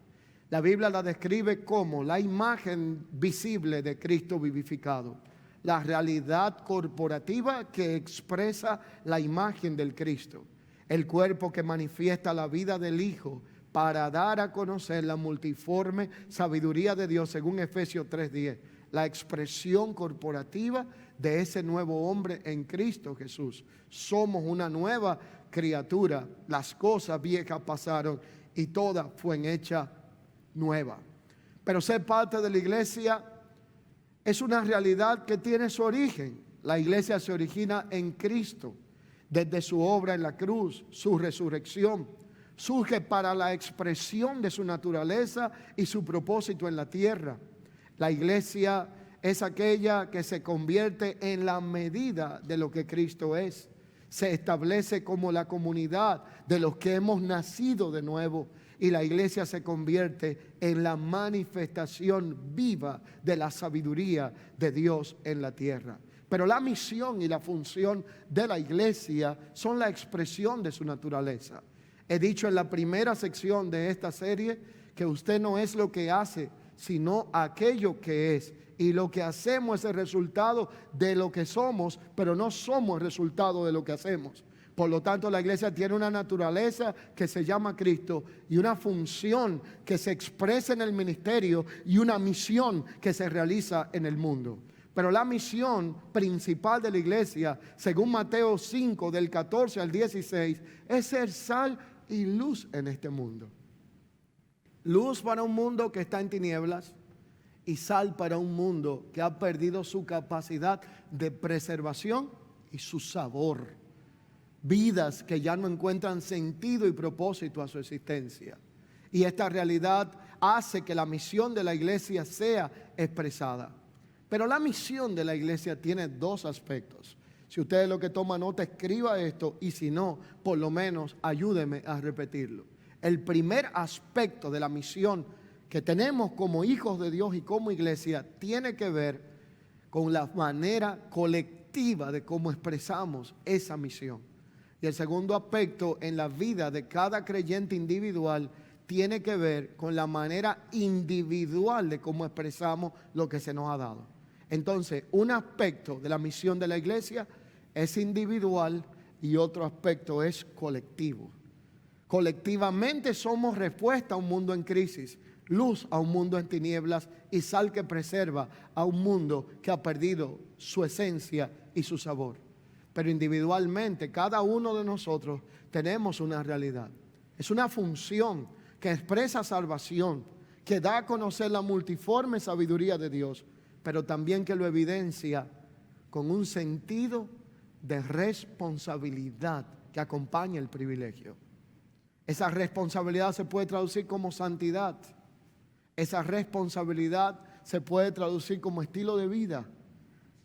La Biblia la describe como la imagen visible de Cristo vivificado. La realidad corporativa que expresa la imagen del Cristo. El cuerpo que manifiesta la vida del Hijo para dar a conocer la multiforme sabiduría de Dios, según Efesios 3:10. La expresión corporativa de ese nuevo hombre en Cristo Jesús. Somos una nueva criatura. Las cosas viejas pasaron y todas fueron hechas nuevas. Pero ser parte de la iglesia es una realidad que tiene su origen. La iglesia se origina en Cristo, desde su obra en la cruz, su resurrección. Surge para la expresión de su naturaleza y su propósito en la tierra. La iglesia es aquella que se convierte en la medida de lo que Cristo es. Se establece como la comunidad de los que hemos nacido de nuevo. Y la iglesia se convierte en la manifestación viva de la sabiduría de Dios en la tierra. Pero la misión y la función de la iglesia son la expresión de su naturaleza. He dicho en la primera sección de esta serie que usted no es lo que hace, sino aquello que es. Y lo que hacemos es el resultado de lo que somos, pero no somos el resultado de lo que hacemos. Por lo tanto, la iglesia tiene una naturaleza que se llama Cristo y una función que se expresa en el ministerio y una misión que se realiza en el mundo. Pero la misión principal de la iglesia, según Mateo 5, del 14 al 16, es ser sal y luz en este mundo. Luz para un mundo que está en tinieblas y sal para un mundo que ha perdido su capacidad de preservación y su sabor. Vidas que ya no encuentran sentido y propósito a su existencia. Y esta realidad hace que la misión de la iglesia sea expresada. Pero la misión de la iglesia tiene dos aspectos. Si usted es lo que toma nota, escriba esto, y si no, por lo menos ayúdeme a repetirlo. El primer aspecto de la misión que tenemos como hijos de Dios y como iglesia tiene que ver con la manera colectiva de cómo expresamos esa misión. Y el segundo aspecto en la vida de cada creyente individual tiene que ver con la manera individual de cómo expresamos lo que se nos ha dado. Entonces, un aspecto de la misión de la iglesia es individual y otro aspecto es colectivo. Colectivamente somos respuesta a un mundo en crisis, luz a un mundo en tinieblas y sal que preserva a un mundo que ha perdido su esencia y su sabor. Pero individualmente, cada uno de nosotros tenemos una realidad. Es una función que expresa salvación, que da a conocer la multiforme sabiduría de Dios, pero también que lo evidencia con un sentido de responsabilidad que acompaña el privilegio. Esa responsabilidad se puede traducir como santidad. Esa responsabilidad se puede traducir como estilo de vida.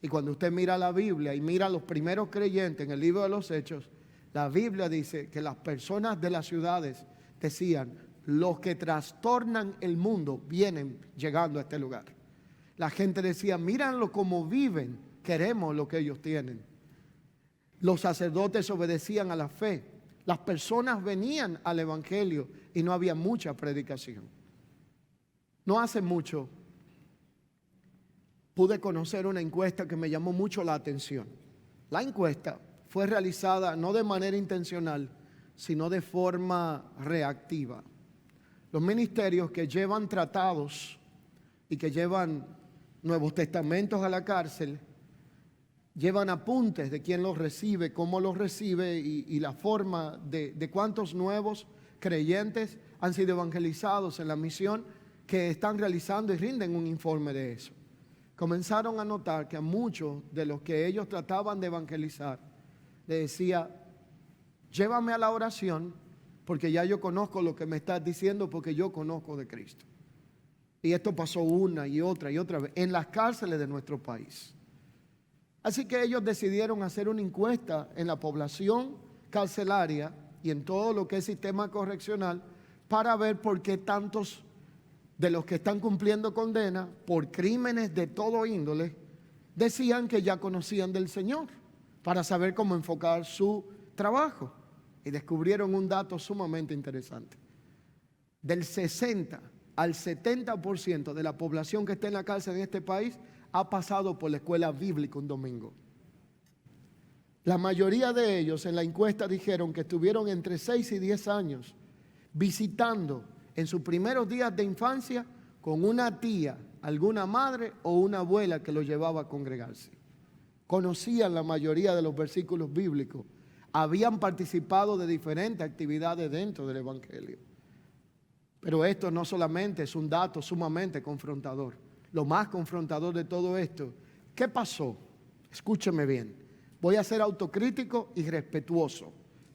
Y cuando usted mira la Biblia y mira a los primeros creyentes en el libro de los Hechos, la Biblia dice que las personas de las ciudades decían: los que trastornan el mundo vienen llegando a este lugar. La gente decía: míranlo como viven, queremos lo que ellos tienen. Los sacerdotes obedecían a la fe. Las personas venían al evangelio y no había mucha predicación. No hace mucho pude conocer una encuesta que me llamó mucho la atención. La encuesta fue realizada no de manera intencional, sino de forma reactiva. Los ministerios que llevan tratados y que llevan Nuevos Testamentos a la cárcel, llevan apuntes de quién los recibe, cómo los recibe y la forma de cuántos nuevos creyentes han sido evangelizados en la misión que están realizando, y rinden un informe de eso. Comenzaron a notar que a muchos de los que ellos trataban de evangelizar le decía: llévame a la oración porque ya yo conozco lo que me estás diciendo, porque yo conozco de Cristo. Y esto pasó una y otra vez en las cárceles de nuestro país. Así que ellos decidieron hacer una encuesta en la población carcelaria y en todo lo que es sistema correccional para ver por qué tantos de los que están cumpliendo condena por crímenes de todo índole decían que ya conocían del Señor, para saber cómo enfocar su trabajo. Y descubrieron un dato sumamente interesante. Del 60 al 70% de la población que está en la cárcel en este país ha pasado por la escuela bíblica un domingo. La mayoría de ellos en la encuesta dijeron que estuvieron entre 6 y 10 años visitando en sus primeros días de infancia con una tía, alguna madre o una abuela que los llevaba a congregarse. Conocían la mayoría de los versículos bíblicos, habían participado de diferentes actividades dentro del evangelio. Pero esto no solamente es un dato sumamente confrontador. Lo más confrontador de todo esto, ¿qué pasó? Escúcheme bien. Voy a ser autocrítico y respetuoso,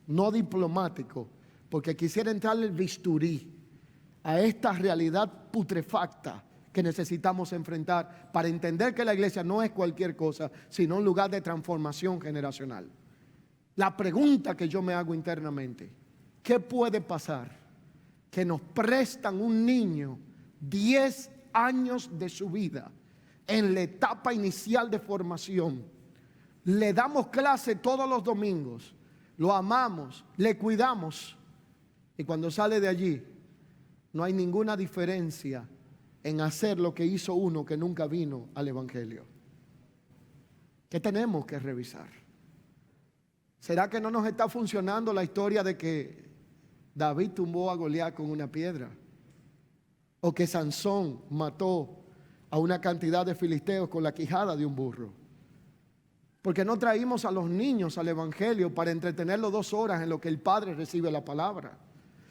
no diplomático, porque quisiera entrarle el bisturí a esta realidad putrefacta que necesitamos enfrentar para entender que la iglesia no es cualquier cosa, sino un lugar de transformación generacional. La pregunta que yo me hago internamente: ¿qué puede pasar que nos prestan un niño 10 años de su vida en la etapa inicial de formación? Le damos clase todos los domingos, lo amamos, le cuidamos, y cuando sale de allí no hay ninguna diferencia en hacer lo que hizo uno que nunca vino al evangelio. ¿Qué tenemos que revisar? ¿Será que no nos está funcionando la historia de que David tumbó a Goliat con una piedra? ¿O que Sansón mató a una cantidad de filisteos con la quijada de un burro. Porque no traímos a los niños al evangelio para entretenerlos 2 horas en lo que el Padre recibe la palabra,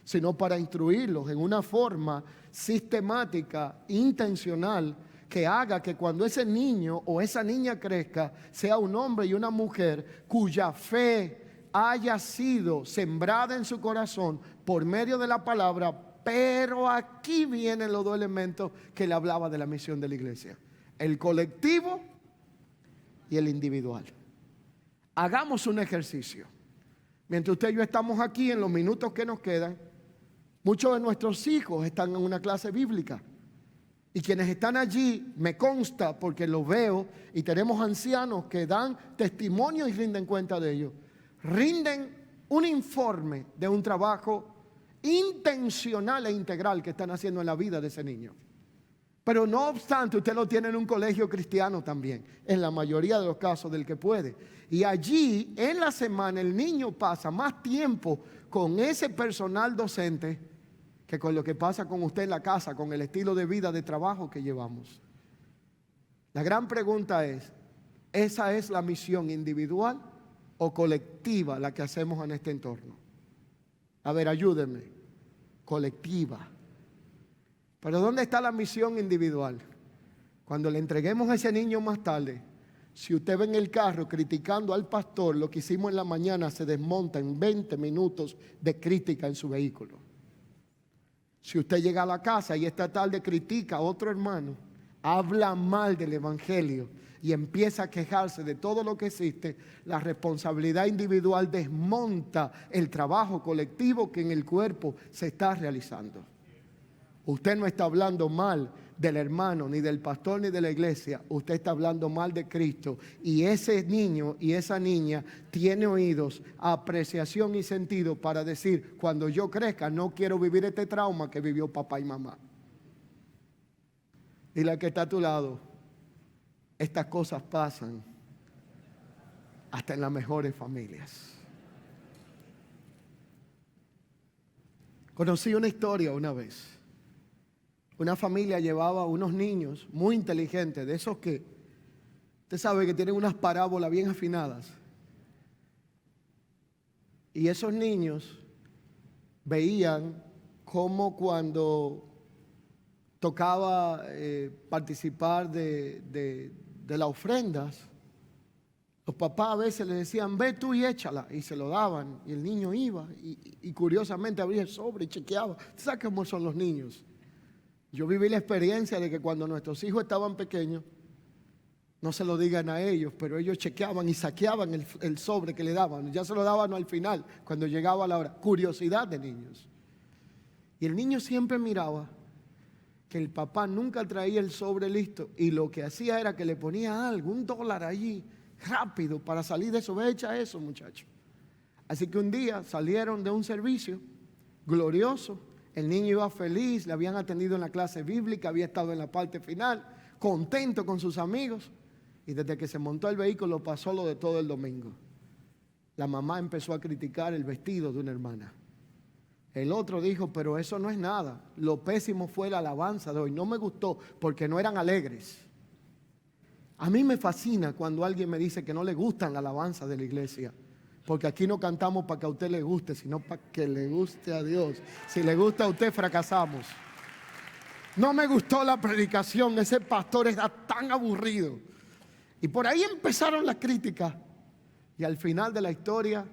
sino para instruirlos en una forma sistemática, intencional, que haga que cuando ese niño o esa niña crezca, sea un hombre y una mujer cuya fe haya sido sembrada en su corazón por medio de la palabra. Pero aquí vienen los 2 elementos que le hablaba de la misión de la iglesia: el colectivo y el individual. Hagamos un ejercicio. Mientras usted y yo estamos aquí, en los minutos que nos quedan, muchos de nuestros hijos están en una clase bíblica. Y quienes están allí, me consta porque lo veo, y tenemos ancianos que dan testimonio y rinden cuenta de ello. Rinden un informe de un trabajo intencional e integral que están haciendo en la vida de ese niño. Pero no obstante, usted lo tiene en un colegio cristiano también, en la mayoría de los casos del que puede. Y allí, en la semana, el niño pasa más tiempo con ese personal docente que con lo que pasa con usted en la casa, con el estilo de vida, de trabajo que llevamos. La gran pregunta es, ¿esa es la misión individual o colectiva la que hacemos en este entorno? A ver, ayúdenme. Colectiva. Pero ¿dónde está la misión individual? Cuando le entreguemos a ese niño más tarde, si usted ve en el carro criticando al pastor, lo que hicimos en la mañana se desmonta en 20 minutos de crítica en su vehículo. Si usted llega a la casa y esta tarde critica a otro hermano, habla mal del evangelio y empieza a quejarse de todo lo que existe, la responsabilidad individual desmonta el trabajo colectivo que en el cuerpo se está realizando. Usted no está hablando mal del hermano, ni del pastor, ni de la iglesia. Usted está hablando mal de Cristo. Y ese niño y esa niña tiene oídos, apreciación y sentido para decir: cuando yo crezca no quiero vivir este trauma que vivió papá y mamá. Dile al que está a tu lado: estas cosas pasan hasta en las mejores familias. Conocí una historia una vez. Una familia llevaba unos niños muy inteligentes, de esos que usted sabe que tienen unas parábolas bien afinadas. Y esos niños veían cómo cuando tocaba participar de las ofrendas, los papás a veces le decían: ve tú y échala, y se lo daban, y el niño iba y curiosamente abría el sobre y chequeaba. ¿Sabes cómo son los niños? Yo viví la experiencia de que cuando nuestros hijos estaban pequeños, no se lo digan a ellos, pero ellos chequeaban y saqueaban el sobre que le daban. Ya se lo daban al final, cuando llegaba la hora. Curiosidad de niños. Y el niño siempre miraba que el papá nunca traía el sobre listo, y lo que hacía era que le ponía algo, $1 allí, rápido, para salir de eso. Ve, echa eso, muchacho. Así que un día salieron de un servicio glorioso. El niño iba feliz, le habían atendido en la clase bíblica, había estado en la parte final, contento con sus amigos. Y desde que se montó el vehículo pasó lo de todo el domingo. La mamá empezó a criticar el vestido de una hermana. El otro dijo: pero eso no es nada. Lo pésimo fue la alabanza de hoy. No me gustó porque no eran alegres. A mí me fascina cuando alguien me dice que no le gustan la alabanza de la iglesia. Porque aquí no cantamos para que a usted le guste, sino para que le guste a Dios. Si le gusta a usted, fracasamos. No me gustó la predicación, ese pastor está tan aburrido. Y por ahí empezaron las críticas. Y al final de la historia,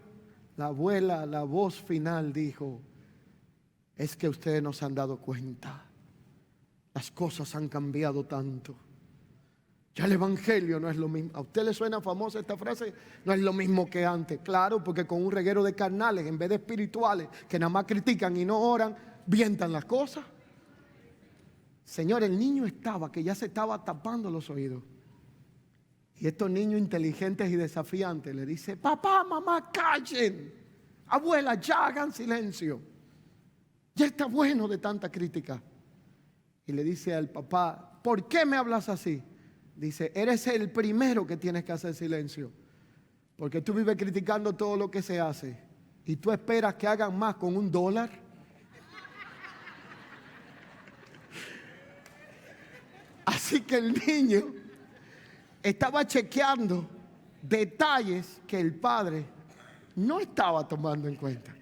la abuela, la voz final dijo: es que ustedes no se han dado cuenta. Las cosas han cambiado tanto. Ya el evangelio no es lo mismo. ¿A usted le suena famosa esta frase? No es lo mismo que antes. Claro, porque con un reguero de carnales en vez de espirituales que nada más critican y no oran, vientan las cosas. Señor, el niño estaba que ya se estaba tapando los oídos. Y estos niños inteligentes y desafiantes le dicen: papá, mamá, callen. Abuela, ya hagan silencio. Ya está bueno de tanta crítica. Y le dice al papá: ¿por qué me hablas así? Dice: eres el primero que tienes que hacer silencio, porque tú vives criticando todo lo que se hace y tú esperas que hagan más con $1. Así Así que el niño estaba chequeando detalles que el padre no estaba tomando en cuenta.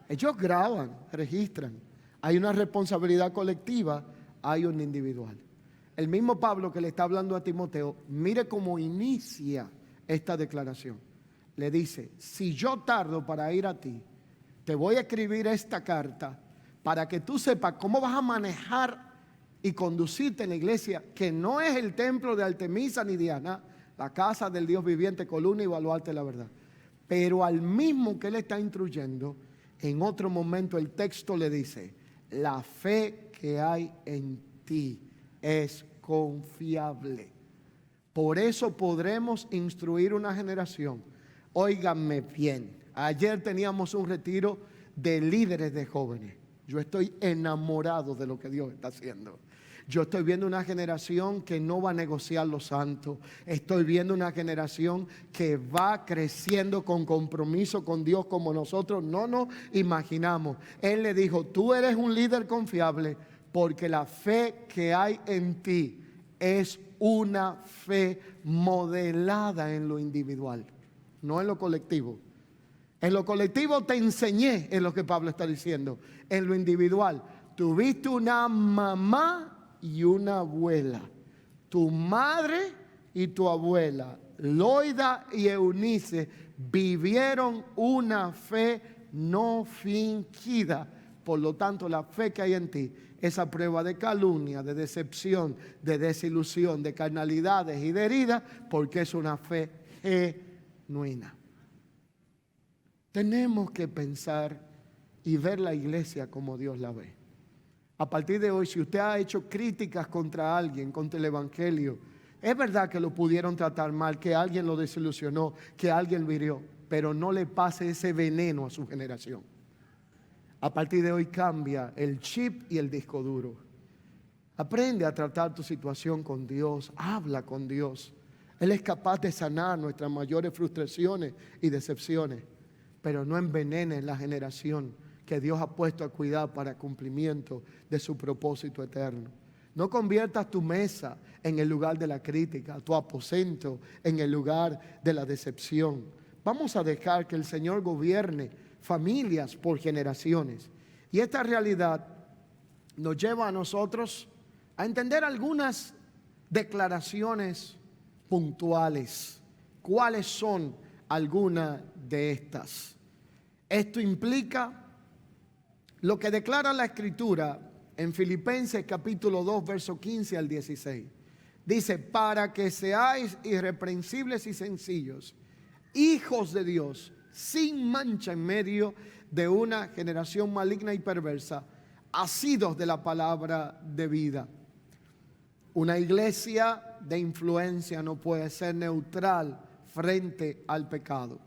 Ellos graban, registran. Hay una responsabilidad colectiva, hay una individual. El mismo Pablo que le está hablando a Timoteo, mire cómo inicia esta declaración. Le dice, si yo tardo para ir a ti, te voy a escribir esta carta para que tú sepas cómo vas a manejar y conducirte en la iglesia, que no es el templo de Artemisa ni Diana, la casa del Dios viviente, columna y baluarte de la verdad. Pero al mismo que él está instruyendo, en otro momento el texto le dice, la fe que hay en ti es confiable. Por eso podremos instruir una generación. Óiganme bien, ayer teníamos un retiro de líderes de jóvenes. Yo estoy enamorado de lo que Dios está haciendo. Yo estoy viendo una generación que no va a negociar lo santo. Estoy viendo una generación que va creciendo con compromiso con Dios como nosotros no nos imaginamos. Él le dijo, tú eres un líder confiable porque la fe que hay en ti es una fe modelada en lo individual, no en lo colectivo. En lo colectivo te enseñé, es lo que Pablo está diciendo. En lo individual, tuviste una mamá y una abuela, tu madre y tu abuela, Loida y Eunice, vivieron una fe no fingida. Por lo tanto, la fe que hay en ti, esa prueba de calumnia, de decepción, de desilusión, de carnalidades y de heridas, porque es una fe genuina. Tenemos que pensar y ver la iglesia como Dios la ve. A partir de hoy, si usted ha hecho críticas contra alguien, contra el evangelio, es verdad que lo pudieron tratar mal, que alguien lo desilusionó, que alguien lo hirió, pero no le pase ese veneno a su generación. A partir de hoy cambia el chip y el disco duro. Aprende a tratar tu situación con Dios, habla con Dios. Él es capaz de sanar nuestras mayores frustraciones y decepciones, pero no envenenes la generación que Dios ha puesto a cuidar para cumplimiento de su propósito eterno. No conviertas tu mesa en el lugar de la crítica, tu aposento en el lugar de la decepción. Vamos a dejar que el Señor gobierne familias por generaciones. Y esta realidad nos lleva a nosotros a entender algunas declaraciones puntuales. ¿Cuáles son algunas de estas? Esto implica lo que declara la Escritura en Filipenses capítulo 2, verso 15 al 16. Dice, para que seáis irreprensibles y sencillos, hijos de Dios, sin mancha en medio de una generación maligna y perversa, asidos de la palabra de vida. Una iglesia de influencia no puede ser neutral frente al pecado.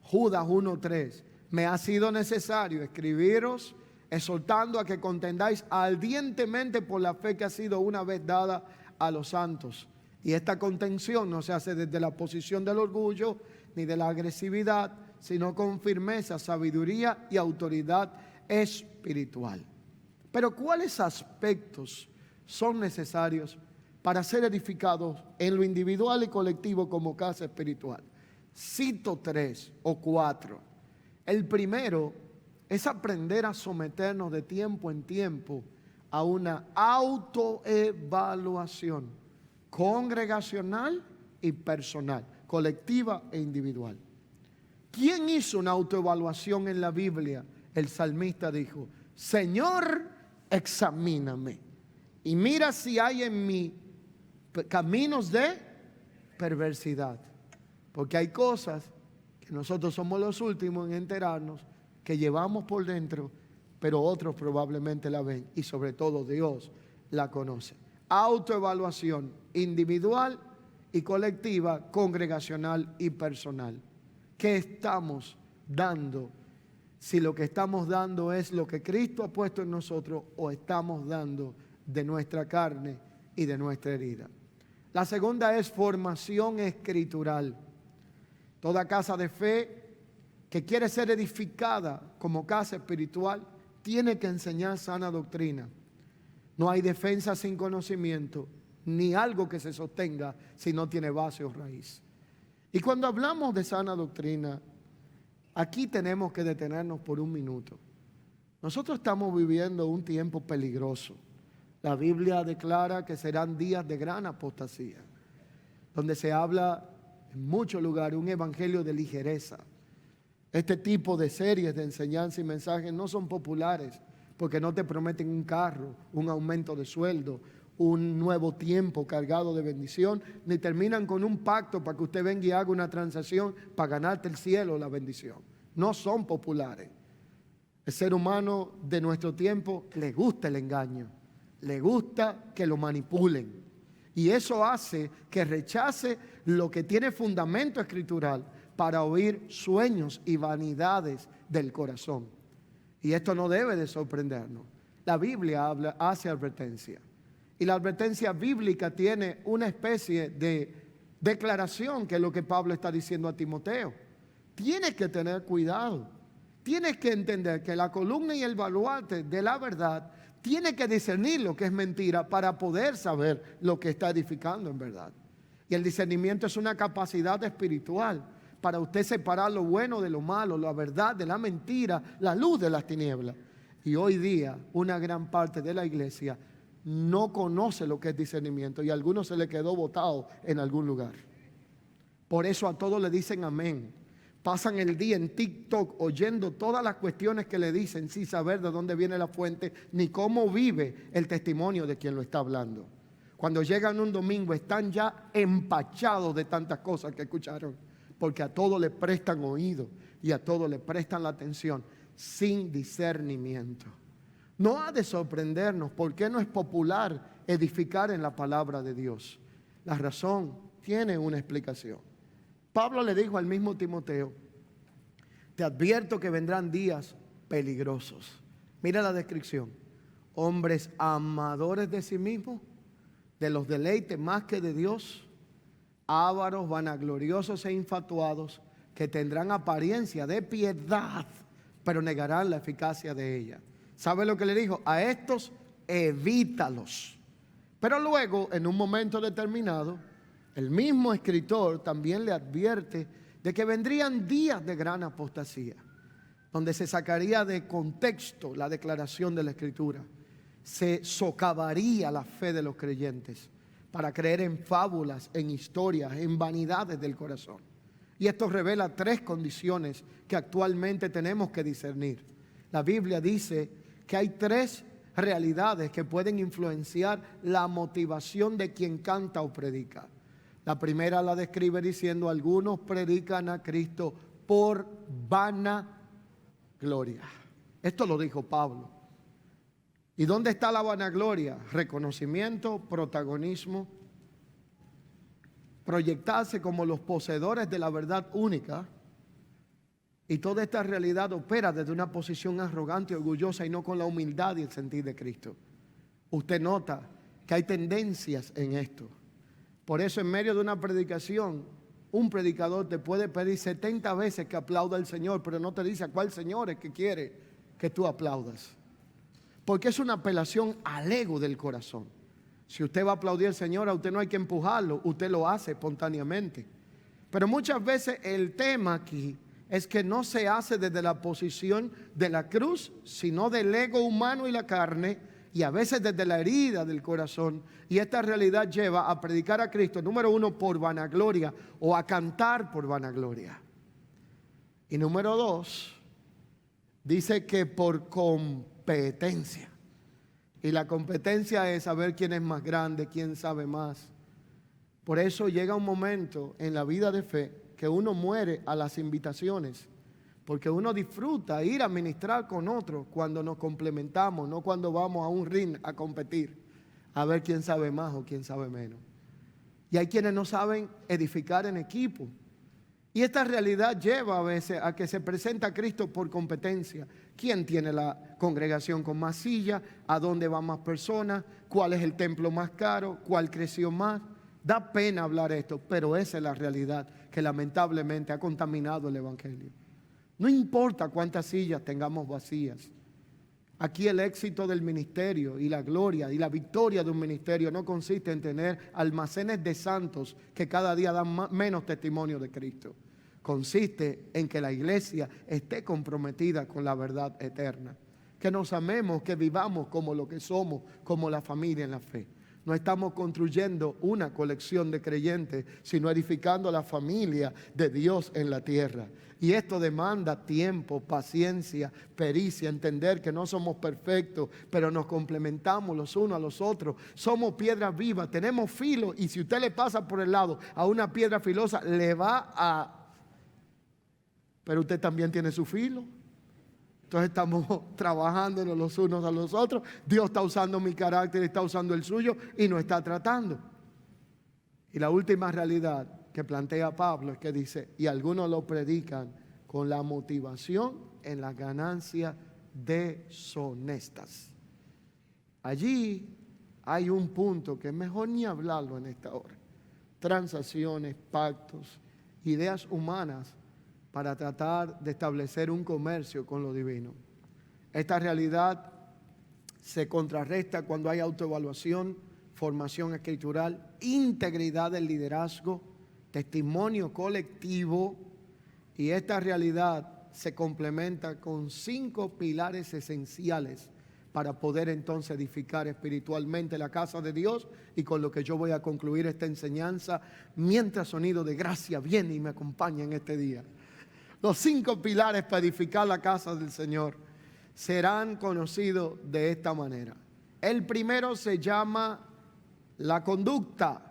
Judas 1:3, me ha sido necesario escribiros exhortando a que contendáis ardientemente por la fe que ha sido una vez dada a los santos. Y esta contención no se hace desde la posición del orgullo ni de la agresividad, sino con firmeza, sabiduría y autoridad espiritual. Pero ¿cuáles aspectos son necesarios para ser edificados en lo individual y colectivo como casa espiritual? Cito 3 o 4. El primero es aprender a someternos de tiempo en tiempo a una autoevaluación congregacional y personal, colectiva e individual. ¿Quién hizo una autoevaluación en la Biblia? El salmista dijo, Señor, examíname y mira si hay en mí caminos de perversidad. Porque hay cosas que nosotros somos los últimos en enterarnos, que llevamos por dentro, pero otros probablemente la ven y sobre todo Dios la conoce. Autoevaluación individual y colectiva, congregacional y personal. ¿Qué estamos dando? Si lo que estamos dando es lo que Cristo ha puesto en nosotros o estamos dando de nuestra carne y de nuestra herida. La segunda es formación escritural. Toda casa de fe que quiere ser edificada como casa espiritual tiene que enseñar sana doctrina. No hay defensa sin conocimiento ni algo que se sostenga si no tiene base o raíz. Y cuando hablamos de sana doctrina, aquí tenemos que detenernos por un minuto. Nosotros estamos viviendo un tiempo peligroso. La Biblia declara que serán días de gran apostasía, donde se habla en muchos lugares un evangelio de ligereza. Este tipo de series de enseñanza y mensajes no son populares porque no te prometen un carro, un aumento de sueldo, un nuevo tiempo cargado de bendición, ni terminan con un pacto para que usted venga y haga una transacción para ganarte el cielo o la bendición. No son populares. El ser humano de nuestro tiempo le gusta el engaño, le gusta que lo manipulen. Y eso hace que rechace lo que tiene fundamento escritural para oír sueños y vanidades del corazón. Y esto no debe de sorprendernos. La Biblia hace advertencia. Y la advertencia bíblica tiene una especie de declaración, que es lo que Pablo está diciendo a Timoteo. Tienes que tener cuidado. Tienes que entender que la columna y el baluarte de la verdad tiene que discernir lo que es mentira para poder saber lo que está edificando en verdad. Y el discernimiento es una capacidad espiritual para usted separar lo bueno de lo malo, la verdad de la mentira, la luz de las tinieblas. Y hoy día una gran parte de la iglesia no conoce lo que es discernimiento y a algunos se le quedó botado en algún lugar. Por eso a todos le dicen amén. Pasan el día en TikTok oyendo todas las cuestiones que le dicen sin saber de dónde viene la fuente ni cómo vive el testimonio de quien lo está hablando. Cuando llegan un domingo están ya empachados de tantas cosas que escucharon, porque a todo le prestan oído y a todo le prestan la atención sin discernimiento. No ha de sorprendernos por qué no es popular edificar en la palabra de Dios. La razón tiene una explicación. Pablo le dijo al mismo Timoteo: te advierto que vendrán días peligrosos. Mira la descripción: hombres amadores de sí mismos, de los deleites más que de Dios, ávaros, vanagloriosos e infatuados, que tendrán apariencia de piedad, pero negarán la eficacia de ella. ¿Sabe lo que le dijo? A estos evítalos. Pero luego, en un momento determinado, el mismo escritor también le advierte de que vendrían días de gran apostasía, donde se sacaría de contexto la declaración de la Escritura. Se socavaría la fe de los creyentes para creer en fábulas, en historias, en vanidades del corazón. Y esto revela tres condiciones que actualmente tenemos que discernir. La Biblia dice que hay tres realidades que pueden influenciar la motivación de quien canta o predica. La primera la describe diciendo: algunos predican a Cristo por vanagloria. Esto lo dijo Pablo. ¿Y dónde está la vanagloria? Reconocimiento, protagonismo, proyectarse como los poseedores de la verdad única. Y toda esta realidad opera desde una posición arrogante y orgullosa y no con la humildad y el sentir de Cristo. Usted nota que hay tendencias en esto. Por eso en medio de una predicación, un predicador te puede pedir 70 veces que aplauda al Señor, pero no te dice a cuál Señor es que quiere que tú aplaudas. Porque es una apelación al ego del corazón. Si usted va a aplaudir al Señor, a usted no hay que empujarlo, usted lo hace espontáneamente. Pero muchas veces el tema aquí es que no se hace desde la posición de la cruz, sino del ego humano y la carne, y a veces desde la herida del corazón. Y esta realidad lleva a predicar a Cristo, número uno, por vanagloria, o a cantar por vanagloria. Y número dos, dice que por competencia. Y la competencia es saber quién es más grande, quién sabe más. Por eso llega un momento en la vida de fe que uno muere a las invitaciones, porque uno disfruta ir a ministrar con otros cuando nos complementamos, no cuando vamos a un ring a competir, a ver quién sabe más o quién sabe menos. Y hay quienes no saben edificar en equipo. Y esta realidad lleva a veces a que se presenta a Cristo por competencia. ¿Quién tiene la congregación con más sillas? ¿A dónde van más personas? ¿Cuál es el templo más caro? ¿Cuál creció más? Da pena hablar esto, pero esa es la realidad que lamentablemente ha contaminado el evangelio. No importa cuántas sillas tengamos vacías. Aquí el éxito del ministerio y la gloria y la victoria de un ministerio no consiste en tener almacenes de santos que cada día dan menos testimonio de Cristo. Consiste en que la iglesia esté comprometida con la verdad eterna. Que nos amemos, que vivamos como lo que somos, como la familia en la fe. No estamos construyendo una colección de creyentes, sino edificando la familia de Dios en la tierra. Y esto demanda tiempo, paciencia, pericia, entender que no somos perfectos, pero nos complementamos los unos a los otros. Somos piedras vivas, tenemos filo, y si usted le pasa por el lado a una piedra filosa, le va a... Pero usted también tiene su filo. Entonces estamos trabajándonos los unos a los otros. Dios está usando mi carácter, está usando el suyo y nos está tratando. Y la última realidad que plantea Pablo es que dice, y algunos lo predican con la motivación en las ganancias deshonestas. Allí hay un punto que es mejor ni hablarlo en esta hora. Transacciones, pactos, ideas humanas para tratar de establecer un comercio con lo divino. Esta realidad se contrarresta cuando hay autoevaluación, formación escritural, integridad del liderazgo, testimonio colectivo, y esta realidad se complementa con 5 pilares esenciales para poder entonces edificar espiritualmente la casa de Dios, y con lo que yo voy a concluir esta enseñanza mientras sonido de gracia viene y me acompaña en este día. Los 5 pilares para edificar la casa del Señor serán conocidos de esta manera. El primero se llama la conducta,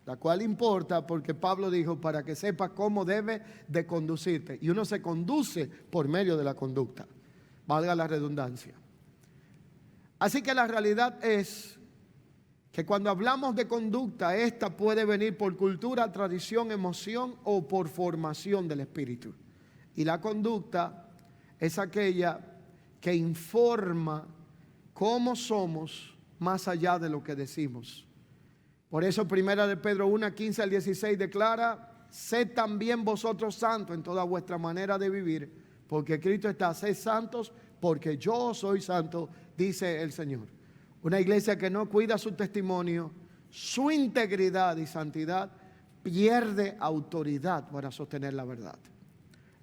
la cual importa porque Pablo dijo para que sepas cómo debe de conducirte. Y uno se conduce por medio de la conducta, valga la redundancia. Así que la realidad es que cuando hablamos de conducta, esta puede venir por cultura, tradición, emoción o por formación del espíritu. Y la conducta es aquella que informa cómo somos más allá de lo que decimos. Por eso 1 de Pedro 1, 15 al 16 declara, sed también vosotros santos en toda vuestra manera de vivir, porque Cristo está, sed santos porque yo soy santo, dice el Señor. Una iglesia que no cuida su testimonio, su integridad y santidad, pierde autoridad para sostener la verdad.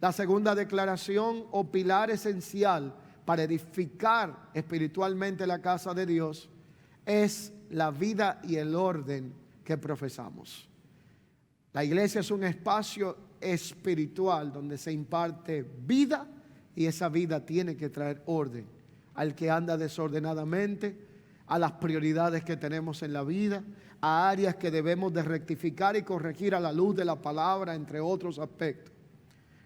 La segunda declaración o pilar esencial para edificar espiritualmente la casa de Dios es la vida y el orden que profesamos. La iglesia es un espacio espiritual donde se imparte vida, y esa vida tiene que traer orden al que anda desordenadamente, a las prioridades que tenemos en la vida, a áreas que debemos de rectificar y corregir a la luz de la palabra, entre otros aspectos.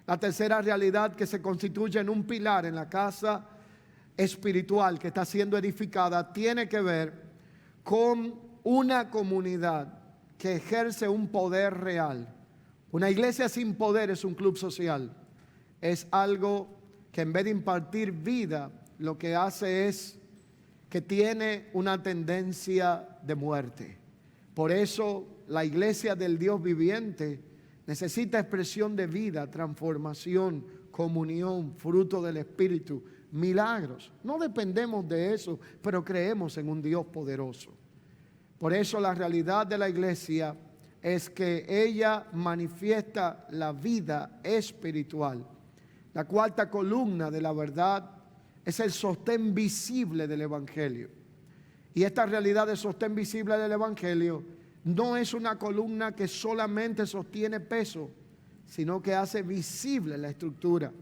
La tercera realidad que se constituye en un pilar en la casa espiritual que está siendo edificada tiene que ver con una comunidad que ejerce un poder real. Una iglesia sin poder es un club social. Es algo que en vez de impartir vida, lo que hace es que tiene una tendencia de muerte. Por eso la iglesia del Dios viviente necesita expresión de vida, transformación, comunión, fruto del Espíritu, milagros. No dependemos de eso, pero creemos en un Dios poderoso. Por eso la realidad de la iglesia es que ella manifiesta la vida espiritual. La cuarta columna de la verdad es el sostén visible del Evangelio. Y esta realidad de sostén visible del Evangelio no es una columna que solamente sostiene peso, sino que hace visible la estructura.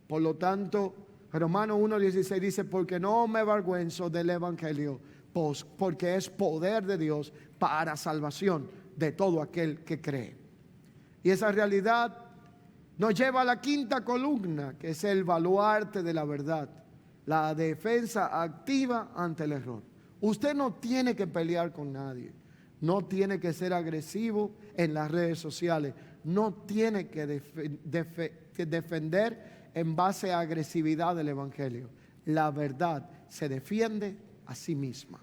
Por lo tanto, Romanos 1:16 dice, porque no me avergüenzo del Evangelio, porque es poder de Dios para salvación de todo aquel que cree. Y esa realidad nos lleva a la quinta columna, que es el baluarte de la verdad, la defensa activa ante el error. Usted no tiene que pelear con nadie, no tiene que ser agresivo en las redes sociales, no tiene que defender en base a agresividad del Evangelio. La verdad se defiende a sí misma.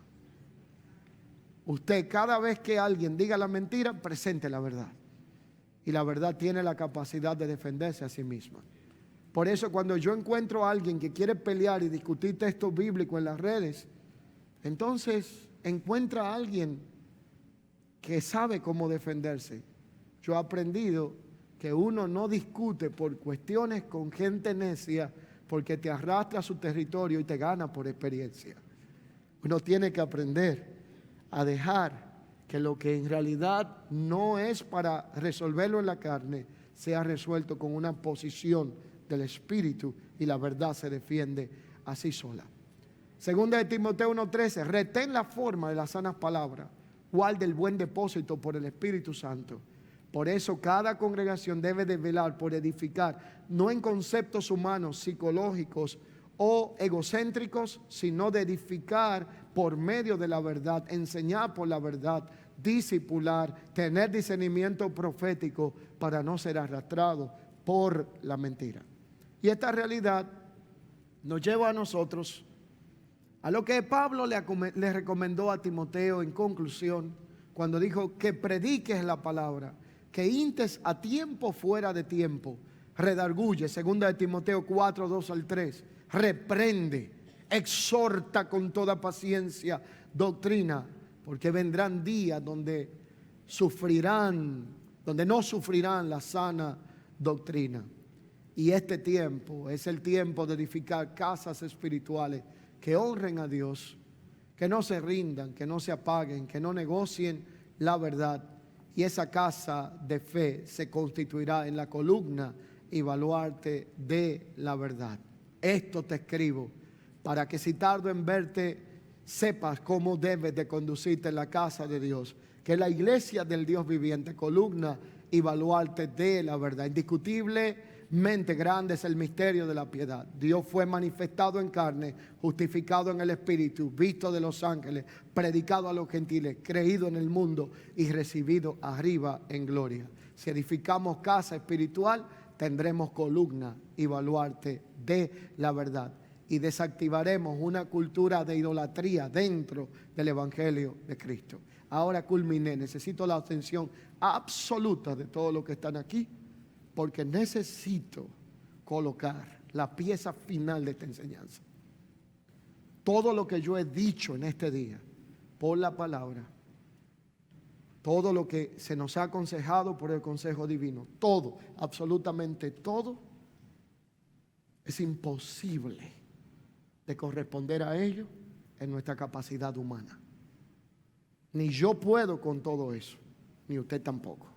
Usted, cada vez que alguien diga la mentira, presente la verdad. Y la verdad tiene la capacidad de defenderse a sí misma. Por eso cuando yo encuentro a alguien que quiere pelear y discutir textos bíblicos en las redes, entonces encuentra a alguien que sabe cómo defenderse. Yo he aprendido que uno no discute por cuestiones con gente necia porque te arrastra a su territorio y te gana por experiencia. Uno tiene que aprender a dejar que lo que en realidad no es para resolverlo en la carne sea resuelto con una posición del Espíritu y la verdad se defiende así sola. Segunda de Timoteo 1:13, retén la forma de las sanas palabras, guarda el buen depósito por el Espíritu Santo. Por eso cada congregación debe de velar por edificar, no en conceptos humanos, psicológicos o egocéntricos, sino de edificar por medio de la verdad, enseñar por la verdad, discipular, tener discernimiento profético para no ser arrastrado por la mentira. Y esta realidad nos lleva a nosotros a lo que Pablo le recomendó a Timoteo en conclusión, cuando dijo que prediques la palabra, que intes a tiempo fuera de tiempo, redarguye, segunda de Timoteo 4:2-3, reprende, exhorta con toda paciencia, doctrina, porque vendrán días donde no sufrirán la sana doctrina. Y este tiempo es el tiempo de edificar casas espirituales que honren a Dios, que no se rindan, que no se apaguen, que no negocien la verdad. Y esa casa de fe se constituirá en la columna y baluarte de la verdad. Esto te escribo para que si tardo en verte, sepas cómo debes de conducirte en la casa de Dios, que es la iglesia del Dios viviente, columna y baluarte de la verdad. Indiscutiblemente grande es el misterio de la piedad. Dios fue manifestado en carne, justificado en el Espíritu, visto de los ángeles, predicado a los gentiles, creído en el mundo y recibido arriba en gloria. Si edificamos casa espiritual, tendremos columna y baluarte de la verdad. Y desactivaremos una cultura de idolatría dentro del Evangelio de Cristo. Ahora culminé, necesito la atención absoluta de todos los que están aquí, porque necesito colocar la pieza final de esta enseñanza. Todo lo que yo he dicho en este día, por la palabra, todo lo que se nos ha aconsejado por el consejo divino, todo, absolutamente todo, es imposible de corresponder a ello en nuestra capacidad humana. Ni yo puedo con todo eso, ni usted tampoco.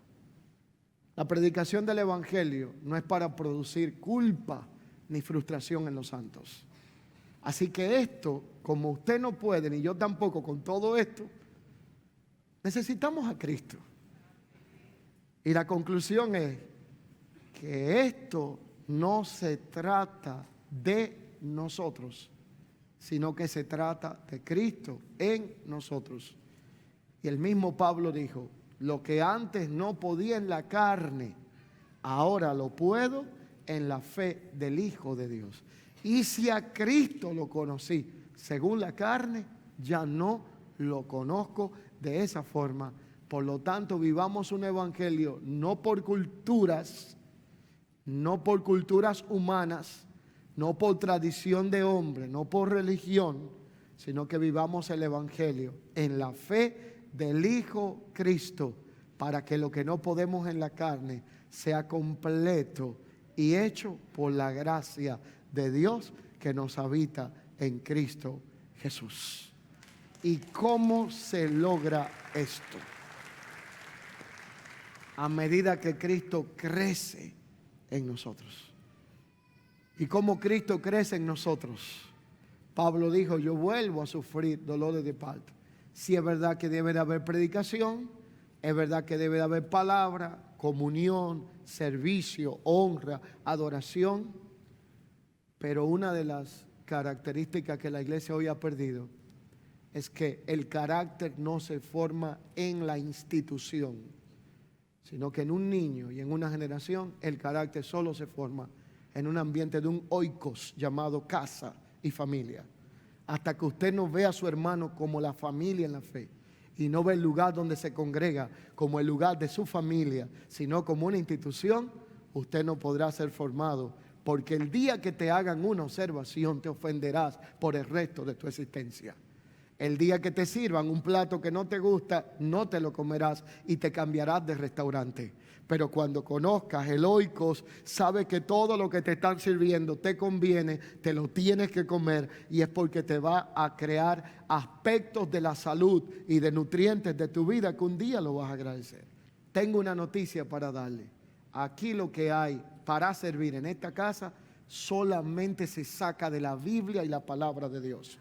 La predicación del Evangelio no es para producir culpa ni frustración en los santos. Así que esto, como usted no puede, ni yo tampoco con todo esto, necesitamos a Cristo. Y la conclusión es que esto no se trata de nosotros, sino que se trata de Cristo en nosotros. Y el mismo Pablo dijo, lo que antes no podía en la carne, ahora lo puedo en la fe del Hijo de Dios. Y si a Cristo lo conocí según la carne, ya no lo conozco de esa forma. Por lo tanto, vivamos un evangelio no por culturas humanas, no por tradición de hombre, no por religión, sino que vivamos el evangelio en la fe del Hijo Cristo, para que lo que no podemos en la carne sea completo y hecho por la gracia de Dios que nos habita en Cristo Jesús. ¿Y cómo se logra esto? A medida que Cristo crece en nosotros. ¿Y cómo Cristo crece en nosotros? Pablo dijo, yo vuelvo a sufrir dolores de parto. Si es verdad que debe de haber predicación, es verdad que debe de haber palabra, comunión, servicio, honra, adoración. Pero una de las características que la iglesia hoy ha perdido es que el carácter no se forma en la institución, sino que en un niño y en una generación el carácter solo se forma en un ambiente de un oikos llamado casa y familia. Hasta que usted no vea a su hermano como la familia en la fe y no ve el lugar donde se congrega como el lugar de su familia, sino como una institución, usted no podrá ser formado porque el día que te hagan una observación te ofenderás por el resto de tu existencia. El día que te sirvan un plato que no te gusta, no te lo comerás y te cambiarás de restaurante. Pero cuando conozcas el oikos, sabes que todo lo que te están sirviendo te conviene, te lo tienes que comer, y es porque te va a crear aspectos de la salud y de nutrientes de tu vida que un día lo vas a agradecer. Tengo una noticia para darle. Aquí lo que hay para servir en esta casa solamente se saca de la Biblia y la palabra de Dios.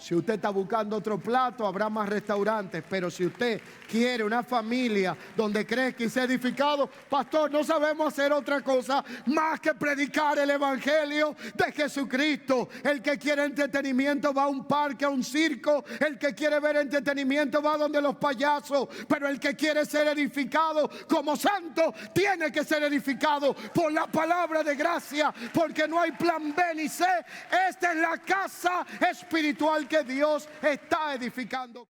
Si usted está buscando otro plato, habrá más restaurantes. Pero si usted quiere una familia donde cree que sea edificado, pastor, no sabemos hacer otra cosa más que predicar el evangelio de Jesucristo. El que quiere entretenimiento va a un parque, a un circo. El que quiere ver entretenimiento va donde los payasos. Pero el que quiere ser edificado como santo tiene que ser edificado por la palabra de gracia, porque no hay plan B ni C. Esta es la casa espiritual que Dios está edificando.